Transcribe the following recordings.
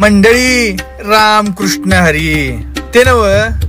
मंडळी रामकृष्ण हरी. ते नव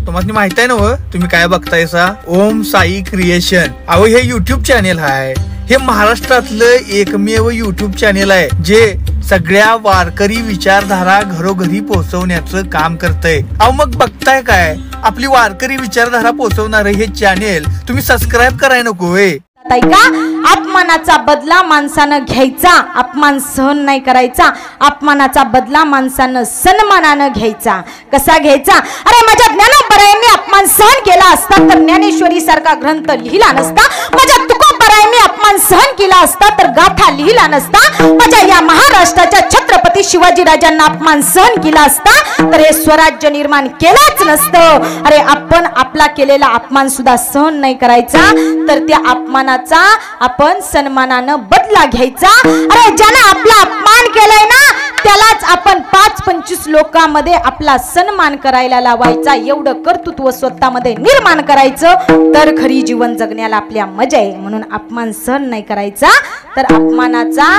तुम्हाला माहित आहे नव, तुम्ही काय बघतायसा ओम साई क्रिएशन. अहो हे युट्यूब चॅनेल आहे. हे महाराष्ट्रातलं एकमेव युट्यूब चॅनेल आहे जे सगळ्या वारकरी विचारधारा घरोघरी पोहोचवण्याचं काम करतंय. अहो मग बघताय काय, आपली वारकरी विचारधारा पोहोचवणार हे चॅनेल तुम्ही सबस्क्राईब कराय नको होय. का अपमानाचा बदला माणसानं घ्यायचा, अपमान सहन नाही करायचा. अपमानाचा बदला माणसानं सन्मानानं घ्यायचा. कसा घ्यायचा? अरे माझ्या ज्ञानोबरायांनी अपमान सहन केला असता तर ज्ञानेश्वरी सारखा ग्रंथ लिहिला नसता. माझ्या तुकोबरायांनी अपमान सहन केला असता तर गाथा लिहिला नसता. माझ्या या महाराष्ट्राच्या छत्रपती शिवाजी राजांना अपमान सहन केला असता तर हे स्वराज्य निर्माण केलंच नसतं. अरे आपण आपला केलेला अपमान सुद्धा सहन नाही करायचा तर त्या अपमानाचा आपण सन्मानानं बदला घ्यायचा. अरे ज्यानं आपला अपमान केलाय ना त्यालाच आपण 5-25 लोकांमध्ये आपला सन्मान करायला लावायचा. एवढं कर्तृत्व स्वतःमध्ये निर्माण करायचं तर खरी जीवन जगण्याला आपल्या मजा आहे. म्हणून अपमान सहन नाही करायचा तर अपमानाचा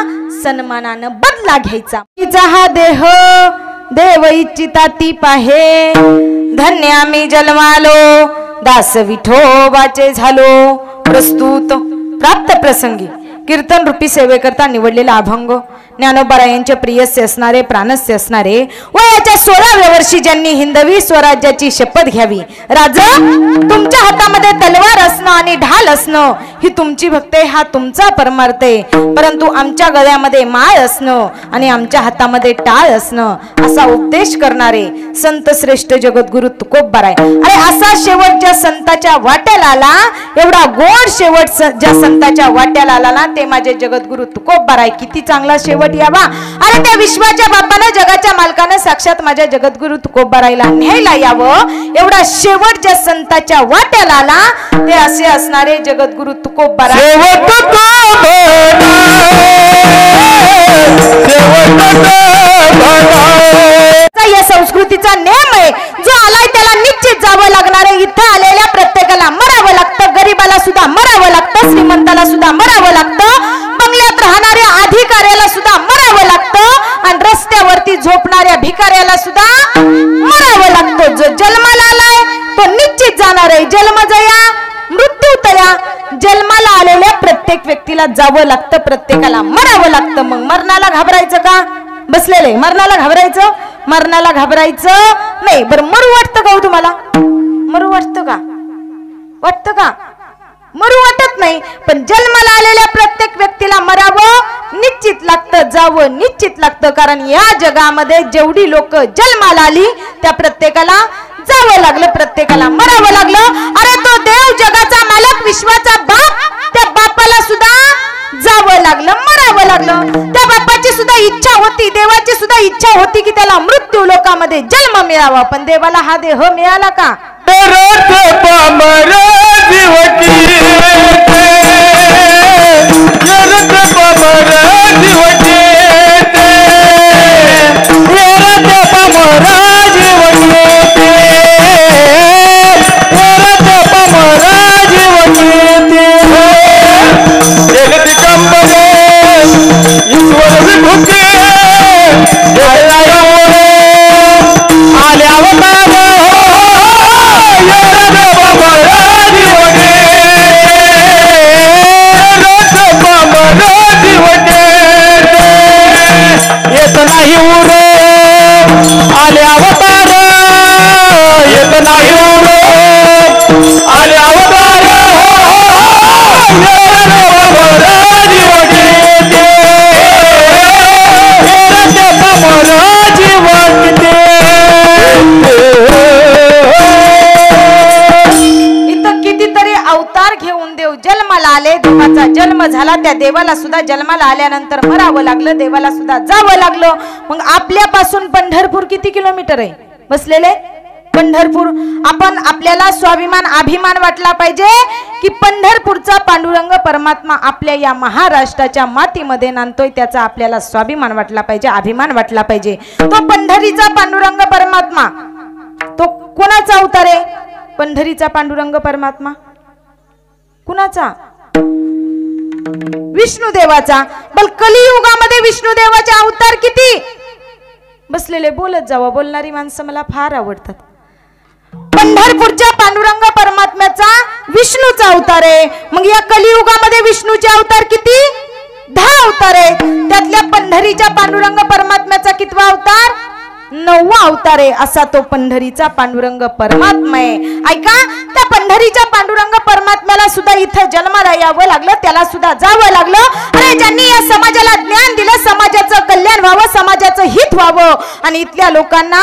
सन्मानानं बदला घ्यायचा. तिचा हा देह देव इच्छिता ती पाहे, धन्य आम्ही जन्मालो दास विठोबाचे झालो. प्रस्तुत प्राप्त प्रसंगी कीर्तन रूपी सेवेकरता निवडलेला अभंग ज्ञानोबरायांचे प्रियस्य असणारे प्राणस्य असणारे वयाच्या 16व्या वर्षी ज्यांनी हिंदवी स्वराज्याची शपथ घ्यावी. राजा तुमच्या हातामध्ये तलवार असणं आणि ढाल असणं ही तुमची भक्ती, हा तुमचा परमार्थ आहे. परंतु आमच्या गळ्यामध्ये माळ असणं आणि आमच्या हातामध्ये टाळ असणं असा उपदेश करणारे संत श्रेष्ठ जगद्गुरु तुकोबराय. अरे असा शेवट ज्या संताच्या वाट्याला आला, एवढा गोड शेवट ज्या संताच्या वाट्याला आला ना ते माझे जगद्गुरु तुकोबराय. किती चांगला शेवट यावा. अरे त्या विश्वाच्या बापानं जगाच्या मालकानं साक्षात माझ्या जगद्गुरु तुकोबरायला न्यायला यावं. एवढा शेवट ज्या संताच्या वाट्याला आला ते असे असणारे जगद्गुरु तुकोबराय. या संस्कृतीचा नियम आहे. जो आलाय त्याला निश्चित जावं लागणार आहे. इथं आलेल्या प्रत्येकाला मरावं लागतं. गरीबाला सुद्धा मरावं लागतं, श्रीमंताला सुद्धा मरावं लागतं, बंगल्यात राहणाऱ्या अधिकाऱ्याला सुद्धा मरावं लागतं आणि रस्त्यावरती झोपणाऱ्या भिकाऱ्याला सुद्धा मरावं लागतं. जो जन्माला आलाय तो निश्चित जाणार आहे. जन्म जया मृत्यू तया. जन्माला आलेल्या प्रत्येक व्यक्तीला जावं लागतं, प्रत्येकाला मरावं लागतं. मग मरणाला घाबरायचं का? बसलेले मरणाला घाबरायचं? मरणाला घाबरायचं नाही. बरं मरू वाटतं का हो तुम्हाला? मरू वाटतं का? वाटतं का? मरू वाटत नाही. पण जन्माला आलेल्या प्रत्येक व्यक्तीला मरावं निश्चित लागतं, जावं निश्चित लागतं. कारण या जगामध्ये जेवढी लोक जन्माला आली त्या प्रत्येकाला जावं लागलं, प्रत्येकाला मरावं लागलं. अरे तो देव जगाचा मालक विश्वाचा बाप, त्या बापाला सुद्धा जावं लागलं, मरावं लागलं. त्या बापाची सुद्धा इच्छा होती, देवाची सुद्धा इच्छा होती की त्याला मृत्यू लोकांमध्ये जन्म मिळावा. पण देवाला हा देह मिळाला का? जन्म झाला. त्या देवाला सुद्धा जन्माला आल्यानंतर मरावं लागलं, देवाला सुद्धा जावं लागलं. मग आपल्यापासून पंढरपूर किती किलोमीटर आहे? बसलेले पंढरपूर. आपण आपल्याला स्वाभिमान अभिमान वाटला पाहिजे की पंढरपूरचा पांडुरंग परमात्मा आपल्या या महाराष्ट्राच्या मातीमध्ये नांदतोय, त्याचा आपल्याला स्वाभिमान वाटला पाहिजे, अभिमान वाटला पाहिजे. तो पंढरीचा पांडुरंग परमात्मा तो कोणाचा अवतार आहे? पंढरीचा पांडुरंग परमात्मा कुणाचा? विष्णुदेवाचा. बल कलियुगामध्ये विष्णुदेवाचे अवतार किती? बसलेले बोलत जावं. बोलणारी माणसं मला फार आवडतात. पंढरपूरच्या पांडुरंग परमात्म्याचा विष्णूचा अवतार आहे. मग या कलियुगामध्ये विष्णूचे अवतार किती? 10 अवतार आहे. त्यातल्या पंढरीच्या पांडुरंग परमात्म्याचा कितवा अवतार? 9वा अवतार आहे. असा तो पंढरीचा पांडुरंग परमात्मा आहे. ऐका, त्या पंढरीच्या पांडुरंग परमात्म्याला सुद्धा इथं जन्माला यावं लागलं, त्याला सुद्धा जावं लागलं. अरे ज्यांनी या समाजाला ज्ञान दिलं, समाजाचं कल्याण व्हावं, समाजाचं हित व्हावं आणि इथल्या लोकांना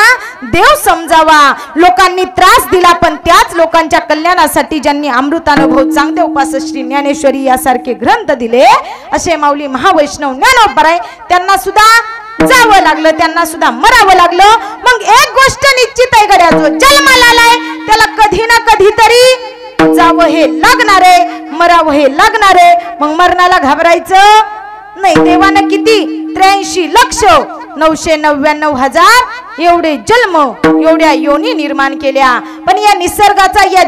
देव समजावा. लोकांनी त्रास दिला पण त्याच लोकांच्या कल्याणासाठी ज्यांनी अमृतानुभव चांगदेव उपास श्री ज्ञानेश्वरी यासारखे ग्रंथ दिले, असे माऊली महावैष्णव ज्ञानोबराय, त्यांना सुद्धा जावं लागलं, त्यांना सुद्धा मरावं लागलं. मग एक गोष्ट निश्चित आहे, गड्या जो जन्माला आलाय त्याला कधी ना कधी तरी जावं हे लागणार आहे, मरावं हे लागणार आहे. मग मरणाला घाबरायचं नाही. देवानं किती? 83,999,000 एवढे जन्म, एवढ्या योनी निर्माण केल्या. पण या निसर्गाचा, या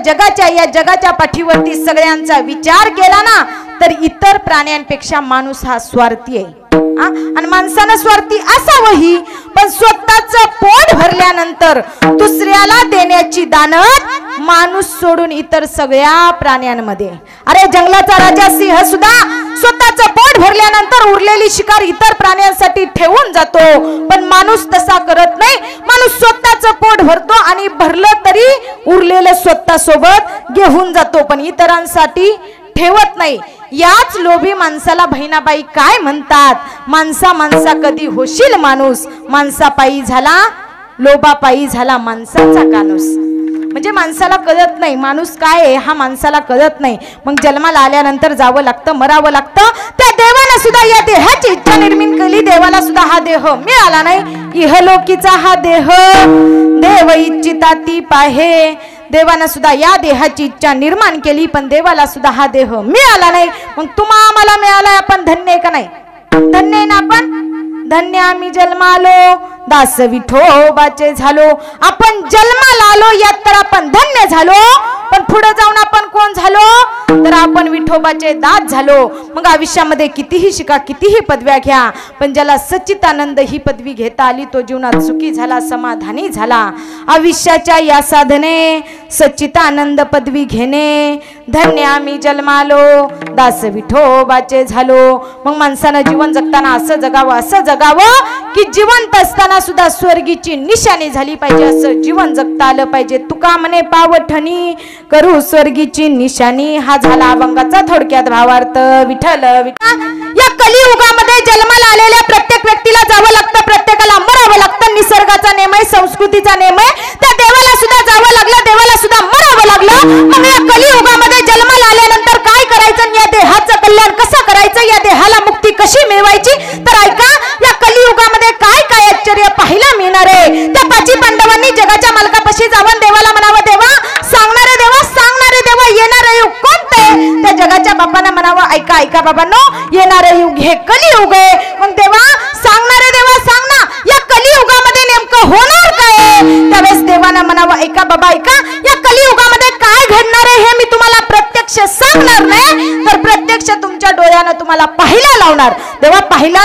जगाच्या पाठीवरती सगळ्यांचा विचार केला ना, तर इतर प्राण्यांपेक्षा माणूस हा स्वार्थी आहे. आणि माणसानं स्वार्थी असावंही, पण स्वतःचं पोट भरल्यानंतर दुसऱ्याला देण्याची दानत माणूस सोडून इतर सगळ्या प्राण्यांमध्ये. अरे जंगलाचा राजा सिंह सुद्धा स्वतःचं पोट भरल्यानंतर उरलेली शिकार इतर प्राण्यांसाठी ठेवून जातो, पण माणूस तसा करत नाही. माणूस स्वतःचं पोट भरतो आणि भरलं तरी उरलेलं स्वतः सोबत घेऊन जातो, पण इतरांसाठी ठेवत नाही. याच लोभी माणसाला बहिणाबाई काय म्हणतात? माणसा कधी होशील माणूस, माणसापायी झाला लोभापायी झाला माणसाचा कानूस. म्हणजे माणसाला कळत नाही माणूस काय आहे, हा माणसाला कळत नाही. मग जन्माला आल्यानंतर जावं लागतं, मरावं लागतं. त्या देवानं सुद्धा या देहाची इच्छा निर्माण केली. देवाला सुद्धा हा देह मिळाला नाही. इहलोकीचा हा देह देव इच्छिता ती पाहे. देवानं सुद्धा या देहाची इच्छा निर्माण केली, पण देवाला सुद्धा हा देह मिळाला नाही. मग तुम्हा आम्हाला मिळालाय, आपण धन्य आहे का नाही? धन्य आहे ना आपण? धन्य आम्ही जन्मालो, दास विठोबाचे झालो. आपण जन्माला आलो यात तर आपण धन्य झालो, पण पुढे जाऊन आपण कोण झालो? तर आपण विठोबाचे दास झालो. मग आयुष्यामध्ये कितीही शिका, कितीही पदव्या घ्या, पण ज्याला सच्चिदानंद ही पदवी घेता आली तो जीवनात सुखी झाला, समाधानी झाला. आयुष्याच्या या साधने सच्चिदानंद पदवी घेणे. धन्य आम्ही जन्मालो, दास विठोबाचे झालो. मग माणसानं जीवन जगताना असं जगावं, असं जगावं की जिवंत असताना सुद्धा स्वर्गीची निशाणी झाली पाहिजे, असं जीवन जगता आलं पाहिजे. तुका म्हणे पावठणी करू स्वर्गीची निशाणी. हा झाला अभंगाचा थोडक्यात भावार्थ. विठ्ठल या कलियुगामध्ये जन्माला आलेल्या प्रत्येक व्यक्तीला जावं लागतं, प्रत्येकाला मरावं लागतं. निसर्गाचा नेम आहे, संस्कृतीचा नेम आहे. त्या देवाला सुद्धा जावं लागलं, देवाला सुद्धा मरावं लागलं. मग या कलियुगामध्ये जन्माला आल्यानंतर काय करायचं, या देहाचं कल्याण कसं करायचं, या देहाला मुक्ती कशी मिळवायची? तर ऐका, या कलियुगामध्ये काय काय आश्चर्य पाहायला मिळणार आहे. त्या 5 पांडवांनी जगाच्या मालकापाशी जाऊन देवाला म्हणावं, देवा सांगणारे देवा येणारे युग कोणते? त्या जगाच्या बापांना म्हणावं, ऐका ऐका बाबांनो, येणारे युग हे कलियुग आहे. मग देवा सांगणारे देवा सांग ना, या कलियुगामध्ये नेमकं होणार काय? त्यावेळेस देवानं म्हणावं, ऐका बाबा ऐका, या कलियुगामध्ये काय घडणार आहे हे मी तुम्हाला प्रत्यक्ष सांगणार नाही, तर प्रत्यक्ष तुमच्या डोळ्यानं तुम्हाला पाहायला लावणार. देवा पाहायला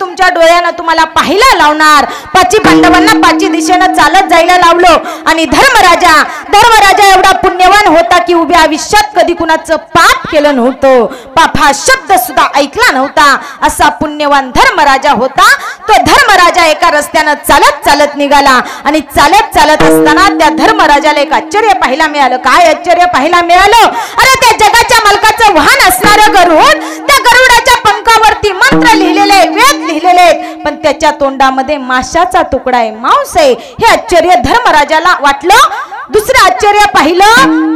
तुमच्या डोळ्यानं तुम्हाला पाहायला लावणार. पाची पांडवांना पाची दिशेनं चालत जायला लावलं आणि धर्मराजा एवढा पुण्यवान होता की उभ्या आयुष्यात कधी कुणाचं पाप केलं नव्हतं, पाप हा शब्द सुद्धा ऐकला नव्हता. असा पुण्यवान धर्मराजा होता. तो धर्मराजा एका रस्त्यानं चालत चालत निघाला आणि चालत चालत असताना त्या धर्मराजाला एक आश्चर्य पाहायला मिळालं. काय आश्चर्य पाहायला मिळालं? अरे त्या जगाच्या मालकाचं वाहन असणारं गरुड, त्या गरुडाच्या पंखावरती मंत्र लिहिलेले, वेद लिहिलेले, पण त्याच्या तोंडामध्ये माशाचा तुकडा आहे, मांस आहे. हे आश्चर्य धर्मराजाला वाटलं. दुसरं आश्चर्य पाहिलं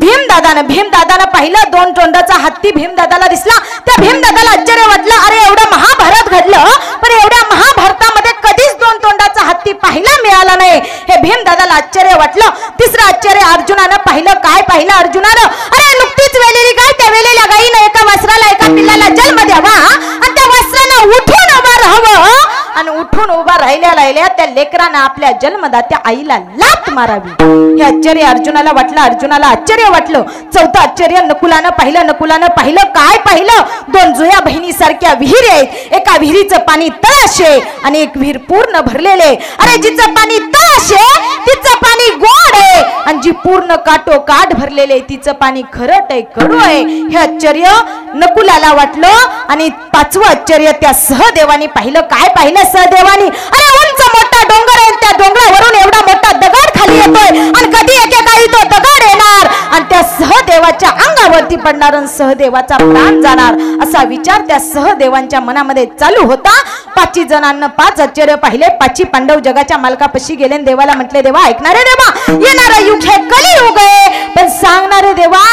भीमदादानं पाहिलं. 2 तोंडाचा हत्ती भीमदादाला दिसला. त्या भीमदादाला आश्चर्य वाटलं. अरे एवढं महाभारत घडलं, पण एवढ्या महाभारतामध्ये कधीच 2 तोंडाचा हत्ती पाहायला मिळाला नाही. हे भीमदादाला आश्चर्य वाटलं. तिसरं आश्चर्य अर्जुनानं पाहिलं. काय पाहिलं अर्जुनानं? अरे नुकतीच वेलेली गाय, त्या वेलेल्या गायीनं एका वासराला, एका पिल्लाला जन्म द्यावा आणि त्या वासरानं उठून उभा राहावं आणि उठून उभा राहिल्या त्या लेकरानं आपल्या जन्मदात्या आईला लाथ मारावी. हे आश्चर्य अर्जुनाला आश्चर्य वाटलं. चौथं आश्चर्य नकुलानं पाहिलं. काय पाहिलं? 2 जुया बहिणी सारख्या विहीर आहेत. एका विहिरीचं पाणी तळाशे आणि एक विहीर पूर्ण भरलेले. अरे जिचं पाणी तळाशे तिचं पाणी गोड आहे आणि जी पूर्ण काठोकाठ भरलेले तिचं पाणी खरट आहे, कडू आहे. हे आश्चर्य नकुलाला वाटलं. आणि 5वं आश्चर्य त्या सहदेवानी पाहिलं. काय पाहिलं सहदेवानी? अरे उंच मोठा डोंगर आहे, त्या डोंगरावरून एवढा मोठा दगड खाली येतोय आणि कधी एकेकाळी तो दगड येणार आणि त्या सहदेवाच्या अंगावरती पडणार आणि सहदेवाचा प्राण जाणार, असा विचार त्या सहदेवांच्या मनामध्ये चालू होता. 5 जणांना 5 आश्चर्य पाहिले. 5 पांडव जगाच्या मालकापाशी गेले आणि देवाला म्हटले, देवा ऐकणारे देवा, येणारा युग हे कलियुग आहे, पण सांगणारे देवा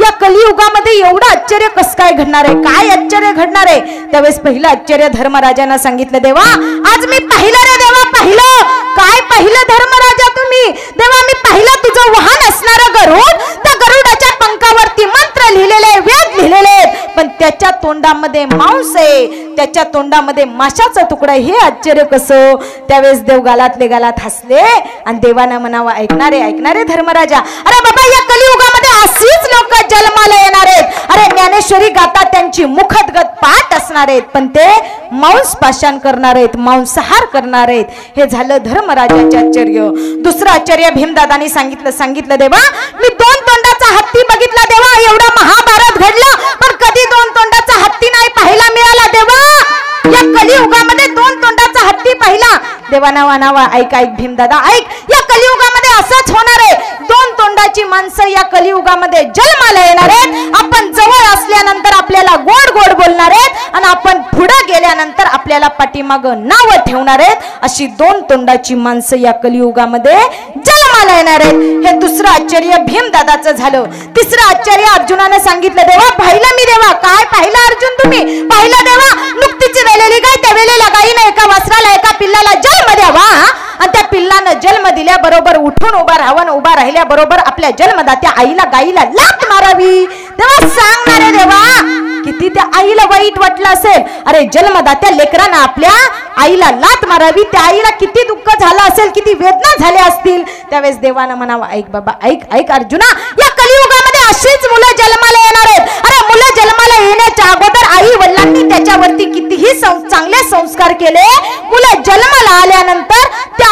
या कलियुगामध्ये एवढं आश्चर्य कसं काय घडणार आहे? काय आश्चर्य घडणार आहे? त्यावेळेस पहिलं आश्चर्य धर्मराजांना सांगितलं. देवा आज मी पाहिलं रे देवा, पाहिलं. काय पाहिलं धर्मराजा तुम्ही? देवा मी पाहिलं तुझं वाहन असणारं गरुड, त्या गरुडाच्या पंखावरती मंत्र लिहिलेले, वेद लिहिलेले, पण त्याच्या तोंडामध्ये मांस आहे, त्याच्या तोंडामध्ये माशाचा तुकडा. हे आश्चर्य कसं? त्यावेळेस देव गालातले गालात हसले आणि देवानं म्हणावं, ऐकणारे धर्मराजा, अरे बाबा या कलियुगामध्ये अशीच लोक जन्माला येणार आहेत. अरे ज्ञानेश्वरी गाता त्यांची मुखदगत पाठ असणार आहेत, पण ते मांस पाषाण करणार आहेत, मांसाहार करणार आहेत. हे झालं धर्मराजाचे आश्चर्य. दुसरं आश्चर्य भीमदादांनी सांगितलं देवा मी 2 तोंडाचा हत्ती बघितला देवा. एवढा महाभारत घडलं, पण कधी 2 तोंडाचा हत्ती नाही पाहायला मिळाला देवा. या कलियुगामध्ये 2 तोंडाचा हत्ती पाहिला. देवाना नावा ऐक भीमदादा ऐक, या कलियुगामध्ये असंच होणार आहे. 2 तोंडाची माणसं या कलियुगामध्ये जन्माला येणार आहेत. आपण जवळ असल्यानंतर आपल्याला गोड गोड बोलणार आहेत आणि आपण पुढे गेल्यानंतर आपल्याला पाठीमागं नाव ठेवणार आहेत. अशी 2 तोंडाची माणसं या कलियुगामध्ये जन्माला येणार आहेत. हे दुसरं आश्चर्य भीमदादाचं झालं. तिसरं आश्चर्य अर्जुनाने सांगितलं. देवा पाहिलं मी देवा. काय पाहिलं अर्जुन तुम्ही? पाहिलं देवा नुकतीच वेलेली गाय, त्या वेलेल्या गायीने एका वासराला, एका पिल्लाला जन्म द्यावा आणि त्या पिल्लानं जन्म दिल्याबरोबर उठून उभा राहिल्याबरोबर आपल्या जन्मदात्या आईला, गाईला लाथ मारावी. तेव्हा सांगणारे देवा किती त्या आईला वाईट वाटलं असेल. अरे जन्मदात्या लेकरानं आपल्या आईला लाथ मारावी, त्या आईला किती दुःख झालं असेल, किती वेदना झाल्या असतील. त्यावेळेस देवानं म्हणावं, ऐक बाबा ऐक अर्जुना, या कलियुगामध्ये अशीच मुलं जन्माला येणार आहेत. अरे मुलं जन्माला येण्याच्या अगोदर आई वडिलांनी त्याच्यावरती कितीही चांगले संस्कार केले, मुलं जन्माला आल्यानंतर त्या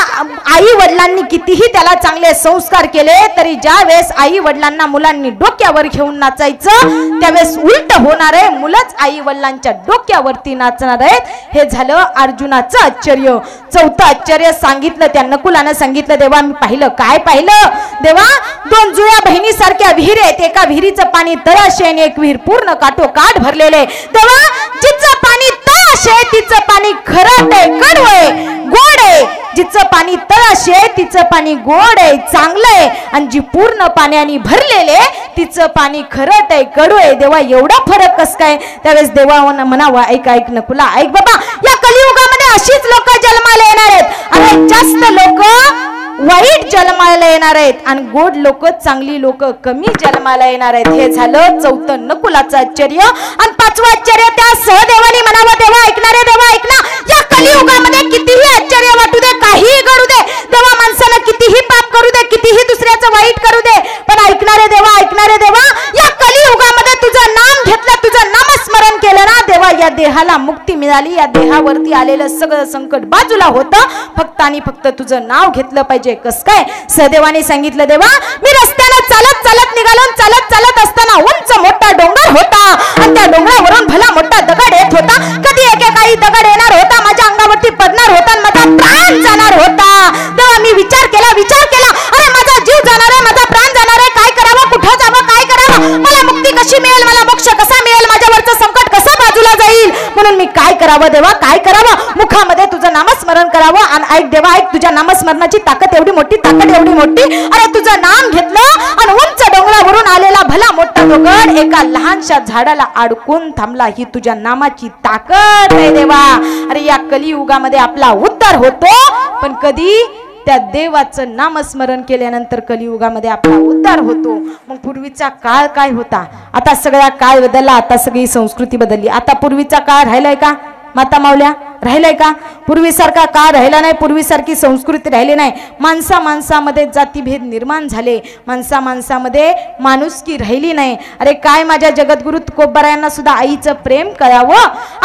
आई वडिलांनी कितीही त्याला चांगले संस्कार केले, तरी ज्या वेळेस आई वडिलांना मुलांनी डोक्यावर घेऊन नाचायचं त्यावेळेस उलट होणार आहे. मुलंच आई वडिलांच्या डोक्यावरती नाचणार आहेत. हे झालं अर्जुनाचं आश्चर्य. चौथं आश्चर्य सांगितलं त्या नकुलानं सांगितलं. देवा मी पाहिलं. काय पाहिलं देवा? 2 जुया बहिणी सारख्या विहीर आहेत. एका विहिरीचं पाणी तळाशे आणि एक विहीर पूर्ण काठोकाठ भरलेले. देवा जिचं पाणी तळाशे तिचं पाणी खरट आहे, कडू आहे, गोड आहे. जिचं पाणी तळाशे आहे तिचं पाणी गोड आहे, चांगलं आहे, आणि जी पूर्ण पाण्याने भरलेले तिचं पाणी खरट आहे, कडू आहे. देवा एवढा फरक कस काय? त्यावेळेस देवा म्हणावा, ऐक नकुला ऐक बाबा, या कलियुगामध्ये अशीच लोक जन्माला येणार आहेत. अरे जास्त लोक वाईट जन्माला येणार आहेत आणि गोड लोक, चांगली लोक कमी जन्माला येणार आहेत. हे झालं चौथं नकुलाचं आश्चर्य. आणि 5वं आश्चर्य त्या सहदेवानी म्हणावं, देवा ऐकणारे देवा ऐक ना, या कलियुगामध्ये कितीही आश्चर्य वाटू दे, काहीही करू दे देवा, माणसानं कितीही पाप करू दे, कितीही दुसऱ्याचं वाईट करू दे, पण ऐकणारे देवा या कलियुगामध्ये तुझं नाम घेतलं, तुझं नामस्मरण केलं ना देवा, या देहाला मुक्ती मिळाली, या देहावरती आलेलं सगळं संकट बाजूला होतं, फक्त आणि फक्त तुझं नाव घेतलं पाहिजे. कस काय? सहदेवाने सांगितलं, देवा मी रस्त्यानं चालत चालत निघालो, चालत चालत असताना उंच मोठा डोंगर होता आणि त्या डोंगरावरून भला मोठा दगड येत होता. कधी एकेकाळी दगड येणार होता, माझ्या अंगावरती पडणार होता आणि माझा प्राण जाणार होता. तेव्हा मी विचार केला, अरे माझा जीव जाणार आहे, माझा प्राण जाणार आहे, काय करावं, कुठं जावं, काय करावं, मला मुक्ती कशी मिळेल, मला मोक्ष कसा मिळेल, माझ्यावरचं संकट कसं बाजूला जाईल, म्हणून मी काय करावं देवा, काय करावं. मुखामध्ये तुझं नामस्मरण करावं. आणि ऐक देवा, ऐक, तुझ्या नामस्मरणाची ताकद एवढी मोठी, अरे तुझं नाम घेतलं आणि उंच डोंगरावरून आलेला भला मोठा दगड एका लहानशा झाडाला अडकून थांबला. ही तुझ्या नामाची ताकद आहे देवा. अरे या कलियुगामध्ये आपला उद्धार होतो, पण कधी त्या देवाचं नामस्मरण केल्यानंतर कलियुगामध्ये आपला उद्धार होतो. मग पूर्वीचा काळ काय होता? आता सगळा काळ बदलला, आता सगळी संस्कृती बदलली. आता पूर्वीचा काळ राहिलाय का माता माऊल्या? राहिलाय का? पूर्वीसारखा काळ राहिला नाही, पूर्वीसारखी संस्कृती राहिली नाही. माणसामध्ये जातीभेद निर्माण झाले, माणसामध्ये माणुसकी राहिली नाही. अरे काय माझ्या जगद्गुरु तुकोबारायांना सुद्धा आईचं प्रेम कळावं,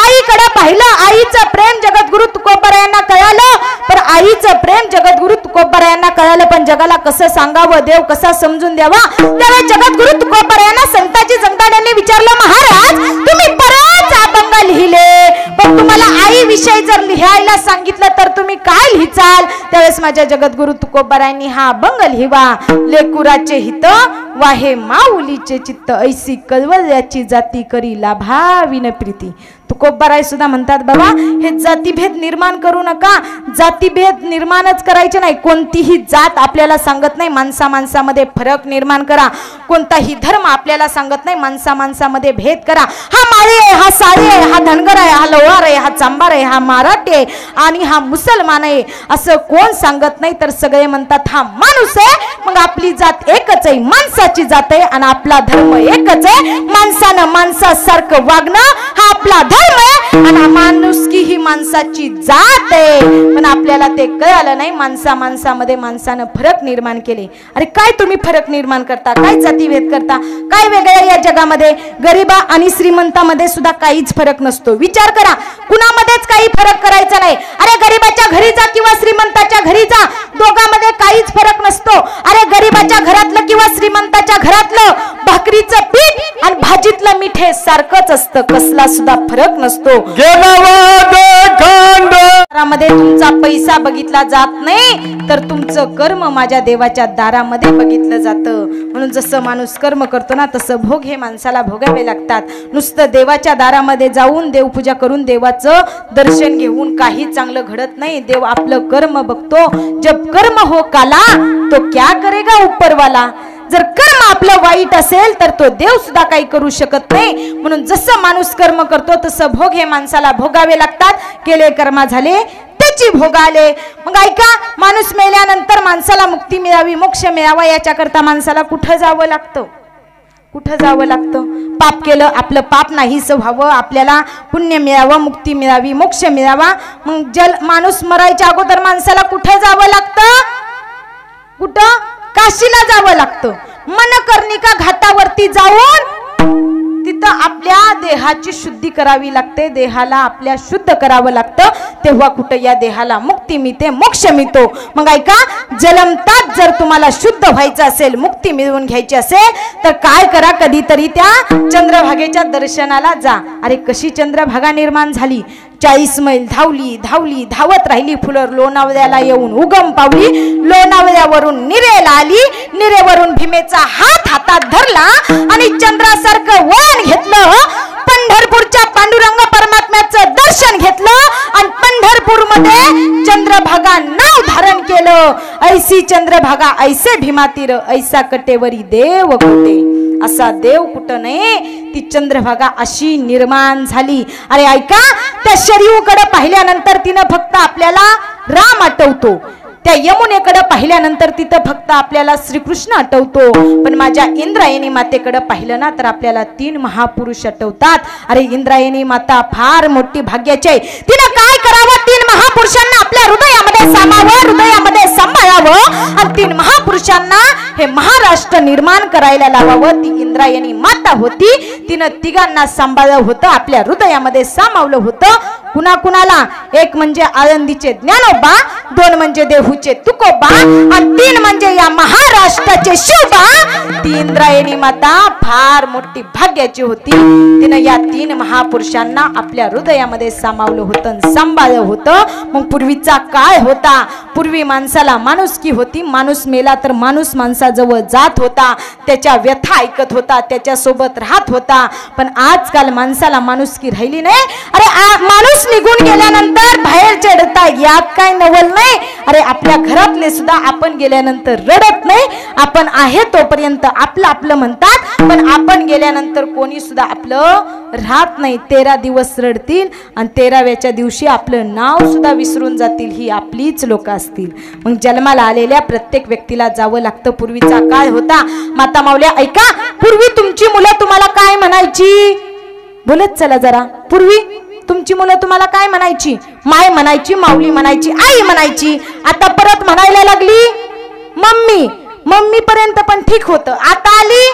आईकडे पाहिलं, आईचं प्रेम जगद्गुरु तुकोबारायांना कळालं. पण आईचं प्रेम जगद्गुरु तुकोबारायांना कळालं, पण जगाला कसं सांगावं, देव कसा समजून द्यावा? त्यावेळी जगद्गुरु तुकोबारायांना संताजी जगदाड्यांनी विचारलं, महाराज तुम्ही बरेच अभंग लिहिले, पण तुम्हाला आई विषयी जर लिहायला सांगितलं तर तुम्ही काय लिहिचाल? त्यावेळेस माझ्या जगद्गुरु तुकोबारायांनी हा अभंग लिहिवा. लेकुराचे हित वाहे माऊलीचे चित्त, ऐसी कळवळ्याची जाती करी लाभाविन प्रीती. तुकोबाराय सुद्धा म्हणतात, बाबा हे जातीभेद निर्माण करू नका. जातीभेद निर्माणच करायचे नाही. कोणतीही जात आपल्याला सांगत नाही माणसामध्ये फरक निर्माण करा. कोणताही धर्म आपल्याला सांगत नाही माणसामध्ये भेद करा. हा माळी आहे, हा साळी आहे, हा धनगर आहे, हा लोहार आहे, हा चांबार आहे, हा मराठी आहे आणि हा मुसलमान आहे असं कोण सांगत नाही. तर सगळे म्हणतात हा माणूस आहे. मग आपली जात एकच आहे, माणसाची जात आहे, आणि आपला धर्म एकच आहे. माणसानं माणसासारखं वागणं हा आपला धर्म आहे, आणि माणुसकी ही माणसाची जात आहे. पण आपल्याला ते कळालं नाही. माणसामध्ये माणसानं फरक निर्माण केले. अरे काय तुम्ही फरक निर्माण करता? काय जातीभेद करता? काय वेगळं या जगामध्ये? गरिबा आणि श्रीमंतामध्ये सुद्धा काहीच फरक नसतो. विचार करा, कुणामध्येच काही फरक करायचा नाही. अरे गरिबाच्या घरी जा किंवा श्रीमंताच्या घरी जा, दोघांमध्ये काहीच फरक नसतो. अरे गरिबाच्या घरातलं किंवा श्रीमंताच्या घरातलं भाकरीचं पीठ आणि भाजीतलं मीठ हे सारखंच असतं, कसला सुद्धा फरक नसतो. मध्ये तुमचा पैसा बघितला जात नाही, तर तुमचं कर्म माझ्या देवाच्या दारामध्ये बघितलं जातं. म्हणून जसं माणूस कर्म करतो ना, तसं भोग हे माणसाला भोगावे लागतात. नुसतं देवाच्या दारामध्ये जाऊन देवपूजा करून देवाचं दर्शन घेऊन काही चांगलं घडत नाही. देव आपलं कर्म बघतो. जब कर्म हो काला तो क्या करेगा ऊपरवाला. जर कर्म आपलं वाईट असेल तर तो देव सुद्धा काही करू शकत नाही. म्हणून जसं माणूस कर्म करतो तसं भोग हे माणसाला भोगावे लागतात. केले कर्म झाले त्याची भोग आले. मग ऐका, माणूस मेल्यानंतर माणसाला मुक्ती मिळावी, मोक्ष मिळावा, याच्याकरता माणसाला कुठं जावं लागतं? कुठं जावं लागतं? पाप केलं, आपलं पाप नाहीच व्हावं, आपल्याला पुण्य मिळावं, मुक्ती मिळावी, मोक्ष मिळावा. मग माणूस मरायच्या अगोदर माणसाला कुठं जावं लागतं? कुठं? काशीला जावं लागतं. मनकर्णिका घाटावरती जाऊन तिथं आपल्या देहाची शुद्धी करावी लागते. देहाला आपल्या शुद्ध करावं लागतं. तेव्हा कुठं या देहाला मुक्ती मिळते, मोक्ष मिळतो. मग ऐका, जन्मतात जर तुम्हाला शुद्ध व्हायचं असेल, मुक्ती मिळवून घ्यायची असेल, तर काय करा, कधीतरी त्या चंद्रभागेच्या दर्शनाला जा. अरे कशी चंद्रभागा निर्माण झाली? 40 मैल धावत राहिली. फुलर लोणावळ्याला येऊन उगम पावली. लोणावळ्यावरून निरेला आली. निरेवरून भीमेचा हात हातात धरला आणि चंद्रासारखं वळण घेतलं. पंढरपूरच्या पांडुरंग परमात्म्याचं दर्शन घेतलं आणि पंढरपूरमध्ये चंद्रभागा नाव धारण केलं. ऐसी चंद्रभागा ऐसे भीमातीर, ऐसा कटेवरी देव कुठे. असा देव कुठं नाही, ती चंद्रभागा अशी निर्माण झाली. अरे ऐका, त्या शरीऊकडे पाहिल्यानंतर तिनं फक्त आपल्याला राम आठवतो. त्या यमुनेकडे पाहिल्यानंतर तिथं फक्त आपल्याला श्रीकृष्ण आठवतो. पण माझ्या इंद्रायणी मातेकडे पाहिलं ना, तर आपल्याला 3 महापुरुष आठवतात. अरे इंद्रायणी माता फार मोठी भाग्याची आहे. तिनं काय करावं? 3 महापुरुषांना आपल्या हृदयामध्ये सामावं, हृदयामध्ये सांभाळावं आणि 3 महापुरुषांना हे महाराष्ट्र निर्माण करायला लावावं, ती इंद्रायणी माता होती. तिनं तिघांना सांभाळलं होतं, आपल्या हृदयामध्ये सामावलं होतं. कुणाकुणाला? एक म्हणजे आळंदीचे ज्ञानोबा, दोन म्हणजे देहूचे तुकोबा, आणि तीन म्हणजे या महाराष्ट्राचे शिवबा. ती इंद्रायणी माता फार मोठी भाग्याची होती. तिनं या तीन महापुरुषांना आपल्या हृदयामध्ये सामावलं होतं, सांभाळलं होतं. मग पूर्वीचा काळ होता, पूर्वी माणसाला माणुसकी होती. माणूस मेला तर माणूस माणसाजवळ जात होता, त्याच्या व्यथा ऐकत होता, त्याच्या सोबत राहत होता. पण आजकाल माणसाला माणुसकी राहिली नाही. अरे माणूस निघून गेल्यानंतर बाहेर चढता यात काय नवल नाही. अरे आपल्या घरातले सुद्धा आपण गेल्यानंतर रडत नाही. आपण आहे तोपर्यंत आपलं आपलं म्हणतात, पण आपण गेल्यानंतर कोणी सुद्धा आपलं राहत नाही. 13 दिवस रडतील आणि 13व्याच्या दिवशी आपलं नाव सुद्धा विसरून जातील. ही आपलीच लोक असतील. मग जन्माला आलेल्या प्रत्येक व्यक्तीला जावं लागतं. पूर्वीचा काळ होता. माता माऊल्या ऐका, पूर्वी तुमची मुलं तुम्हाला काय म्हणायची? बोलत चला जरा. पूर्वी तुमची मुलं तुम्हाला काय म्हणायची? माय म्हणायची, माऊली म्हणायची, आई म्हणायची. आता परत म्हणायला लागली मम्मी. मम्मी पर्यंत पण ठीक होतं, आता आली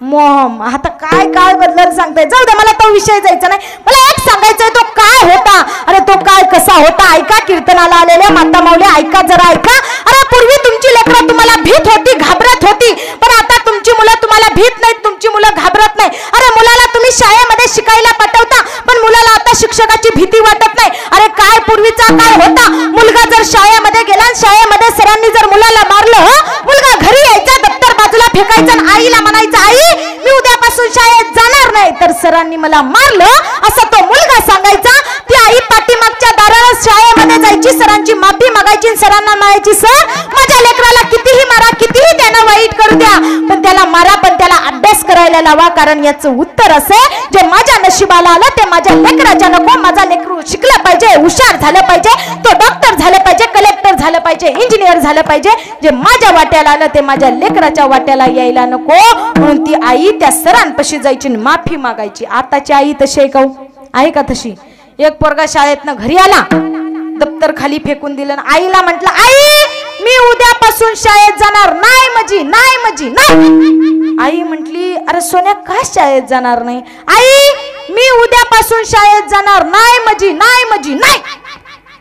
मॉम. आता काय काय बदलत सांगताय? जाऊ दे, मला तो विषय जायचा नाही. मला एक सांगायचंय, तो काय होता. अरे तो काय कसा होता ऐका. कीर्तनाला आलेल्या माता माऊल्या ऐका जरा ऐका. अरे पूर्वी तुमची लेकरं तुम्हाला भीत होती, घाबरत होती, पण आता तुमची मुलं तुम्हाला भीत नाहीत, तुमची मुलं घाबरत नाही. अरे मुलाला तुम्ही शाळेमध्ये शिकायला पाठवता, पण मुलाला आता शिक्षकाची भीती वाटत नाही. अरे काय पूर्वीचा काय होता. मुलगा जर शाळेमध्ये गेला, शाळेमध्ये सरांनी जर मुलाला मारलं, मुलगा घरी यायचा, दप्तर बाजूला फेकायचं, आईला म्हणायचं आई मी उद्यापासून शाळेत जाणार नाही, तर सरांनी मला मारलं असं तो मुलगा सांगायचा. ती आई पाठीमागच्या दाराला शाळेमध्ये जायची, सरांची माफी मागायची, सरांना म्हणायची सर माझ्या लेकराला कितीही मारा, कितीही त्यानं वाईट करू द्या, पण त्याला मारा, पण त्याला अभ्यास करायला लावा, कारण याचं उत्तर असे जे माझ्या नशिबाला आलं ते माझ्या लेकराच्या नको. माझा लेकरू शिकला पाहिजे, हुशार झालं पाहिजे, तो डॉक्टर झालं पाहिजे, कलेक्टर झालं पाहिजे, इंजिनियर झालं पाहिजे. जे माझ्या वाट्याला आलं ते माझ्या लेकराच्या वाट्याला यायला नको. म्हणून ती आई त्या सरांपाशी जायची, माफी मागायची. आताची आई तशी आहे का? आहे का तशी? एक पोरगा शाळेतनं घरी आला, दप्तर खाली फेकून दिलं, आईला म्हटलं आई मी उद्यापासून शाळेत जाणार नाही, माझी नाही, माझी नाही. आई म्हटली अरे सोन्या का शाळेत जाणार नाही? आई मी उद्यापासून शाळेत जाणार नाही, माझी नाही, माझी नाही.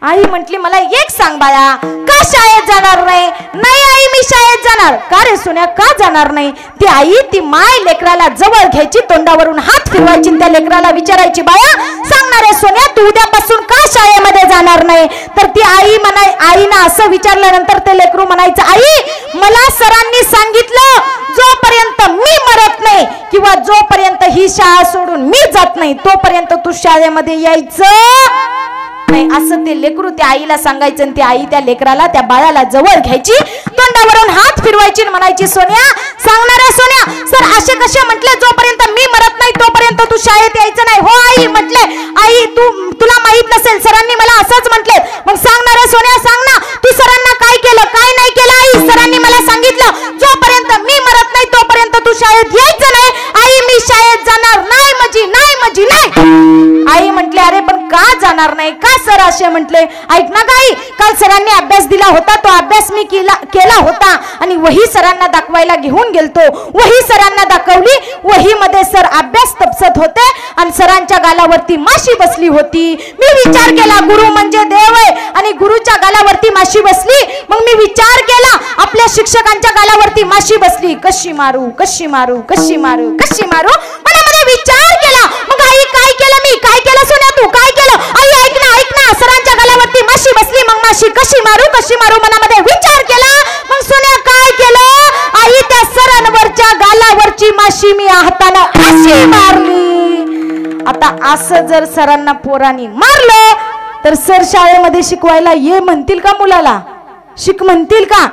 आई म्हटली मला एक सांग बाया, का शाळेत जाणार नाही? नाही आई मी शाळेत जाणार. का रे सोन्या का जाणार नाही? ती आई ती माय लेकराला जवळ घ्यायची, तोंडावरून हात फिरवायची, त्या लेकराला विचारायची बाया सांगणार आहे सोन्या तू उद्यापासून का शाळेमध्ये जाणार नाही? तर ती आई आईना असं विचारल्यानंतर ते लेकरू म्हणायचं आई मला सरांनी सांगितलं जोपर्यंत मी मरत नाही किंवा जोपर्यंत ही शाळा सोडून मी जात नाही तोपर्यंत तू शाळेमध्ये यायचं नाही, असं ते लेकरू त्या आईला सांगायचं. आणि ती आई त्या लेकराला त्या बाळाला जवळ घ्यायची, तोंडावरून हात फिरवायची, म्हणायची सोन्या सांगणार आहे सोन्या सर असे कसे म्हटले जोपर्यंत मी मरत नाही तोपर्यंत तू शाळेत यायचं नाही? हो आई म्हटले. आई तुला माहित नसेल सरांनी मला असंच म्हटले. मग सांगणार आहे सोन्या सांग ना तू सरांना काय केलं काय नाही केलं? आई सरांनी मला सांगितलं जोपर्यंत मी मरत नाही तोपर्यंत तू शाळेत यायचं नाही. आई मी शाळेत जाणार नाही, माझी नाही, माझी नाही. आई म्हटले अरे पण का जाणार नाही? का सर असे म्हटले? ऐक ना गाई, काल सरांनी अभ्यास दिला होता, तो अभ्यास मी केला होता आणि वही सरांना दाखवायला घेऊन गेलतो. वही सरांना दाखवली, वही मध्ये सर अभ्यास तपसत होते आणि सरांच्या गालावरती माशी बसली होती. मी विचार केला गुरु म्हणजे देव आहे आणि गुरुच्या गालावरती माशी बसली. मग मी विचार केला आपल्या शिक्षकांच्या गालावरती माशी बसली, कशी मारू कशी मारू कशी मारू कशी मारू मनामध्ये विचार केला. मग आई काय केलं? मी काय केलं सोन्या तू काय केलं? आई ऐक ना सरांच्या गालावरती माशी बसली, मग माशी कशी मारू मनामध्ये विचार केला. मग सोन्या काय केलं? आई त्या सरांवरच्या गालावरची माशी मी हातानं अशी मारली. आता असं जर सरांना पोरांनी मारलं तर सर शाळेमध्ये शिकवायला ये म्हणतील का? मुलाला शिक म्हणतील का?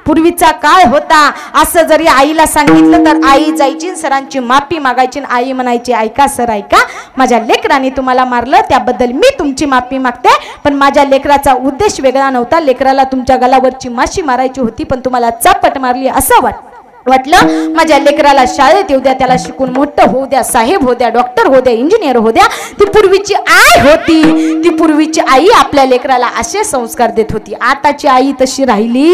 पूर्वीचा काळ होता. असं जरी आईला सांगितलं तर आई जायची, सरांची माफी मागायची, आई म्हणायची ऐका सर ऐका माझ्या लेकराने तुम्हाला मारलं त्याबद्दल मी तुमची माफी मागते, पण माझ्या लेकराचा उद्देश वेगळा नव्हता. लेकराला तुमच्या गालावरची माशी मारायची होती पण तुम्हाला चापट मारली असं वाटलं. माझ्या लेकराला शाळेत येऊ द्या, त्याला शिकून मोठं होऊ द्या, साहेब हो द्या, डॉक्टर हो द्या, इंजिनियर हो द्या. ती पूर्वीची आई होती. ती पूर्वीची आई आपल्या लेकराला असे संस्कार देत होती. आताची आई तशी राहिली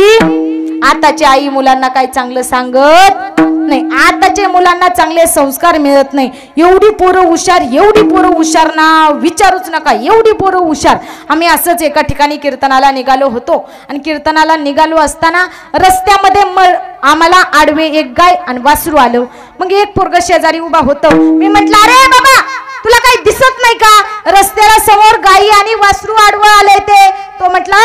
आताची आई मुलांना काय चांगलं सांगत नाही, आताच्या मुलांना चांगले संस्कार मिळत नाही. एवढी पोरं हुशार ना विचारूच नका, एवढी पोरं हुशार. आम्ही असंच एका ठिकाणी कीर्तनाला निघालो होतो आणि कीर्तनाला निघालो असताना रस्त्यामध्ये आम्हाला आडवे एक गाय आणि वासरू आलं. मग एक पोरग शेजारी उभा होतं. मी म्हटलं, अरे बाबा तुला काही दिसत नाही का, रस्त्याला समोर गाई आणि वासरू आडवं आले ते. तो म्हटला,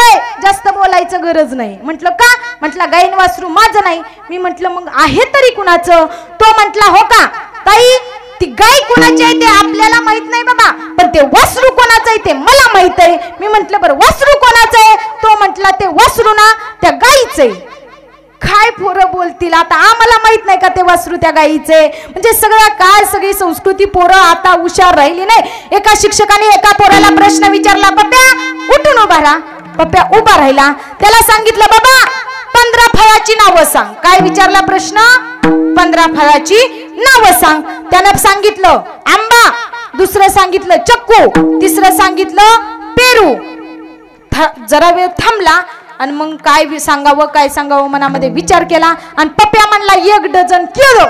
जास्त बोलायचं गरज नाही. म्हटलं का? म्हटलं गाई आणि वासरू माझं नाही. मी म्हटलं मग आहे तरी कुणाचं? तो म्हटला, हो का ताई, ती गाय कोणाची आहे ते आपल्याला माहित नाही बाबा, पण ते वासरू कोणाचं आहे ते मला माहित आहे. मी म्हटलं बरं वासरू कोणाचं आहे? तो म्हटला, ते वासरू ना त्या गाईचं आहे. काय पोरं बोलतील आता, आम्हाला माहित नाही का ते वासरू त्या गाईचे? म्हणजे सगळ्या काय सगळी संस्कृती पोरं आता हुशार राहिली नाही. एका शिक्षकाने एका पोराला प्रश्न विचारला, पप्प्या उठून उभा राहा. पप्प्या उभा राहिला. त्याला सांगितलं, बाबा 15 फळाची नावं सांग. काय विचारला प्रश्न? 15 फळाची नावं सांग. त्यानं सांगितलं आंबा, दुसरं सांगितलं चक्कू, तिसरं सांगितलं पेरू. जरा वेळ थांबला आणि मग काय सांगावं मनामध्ये विचार केला आणि पप्प्या म्हणला 1 डझन केळं.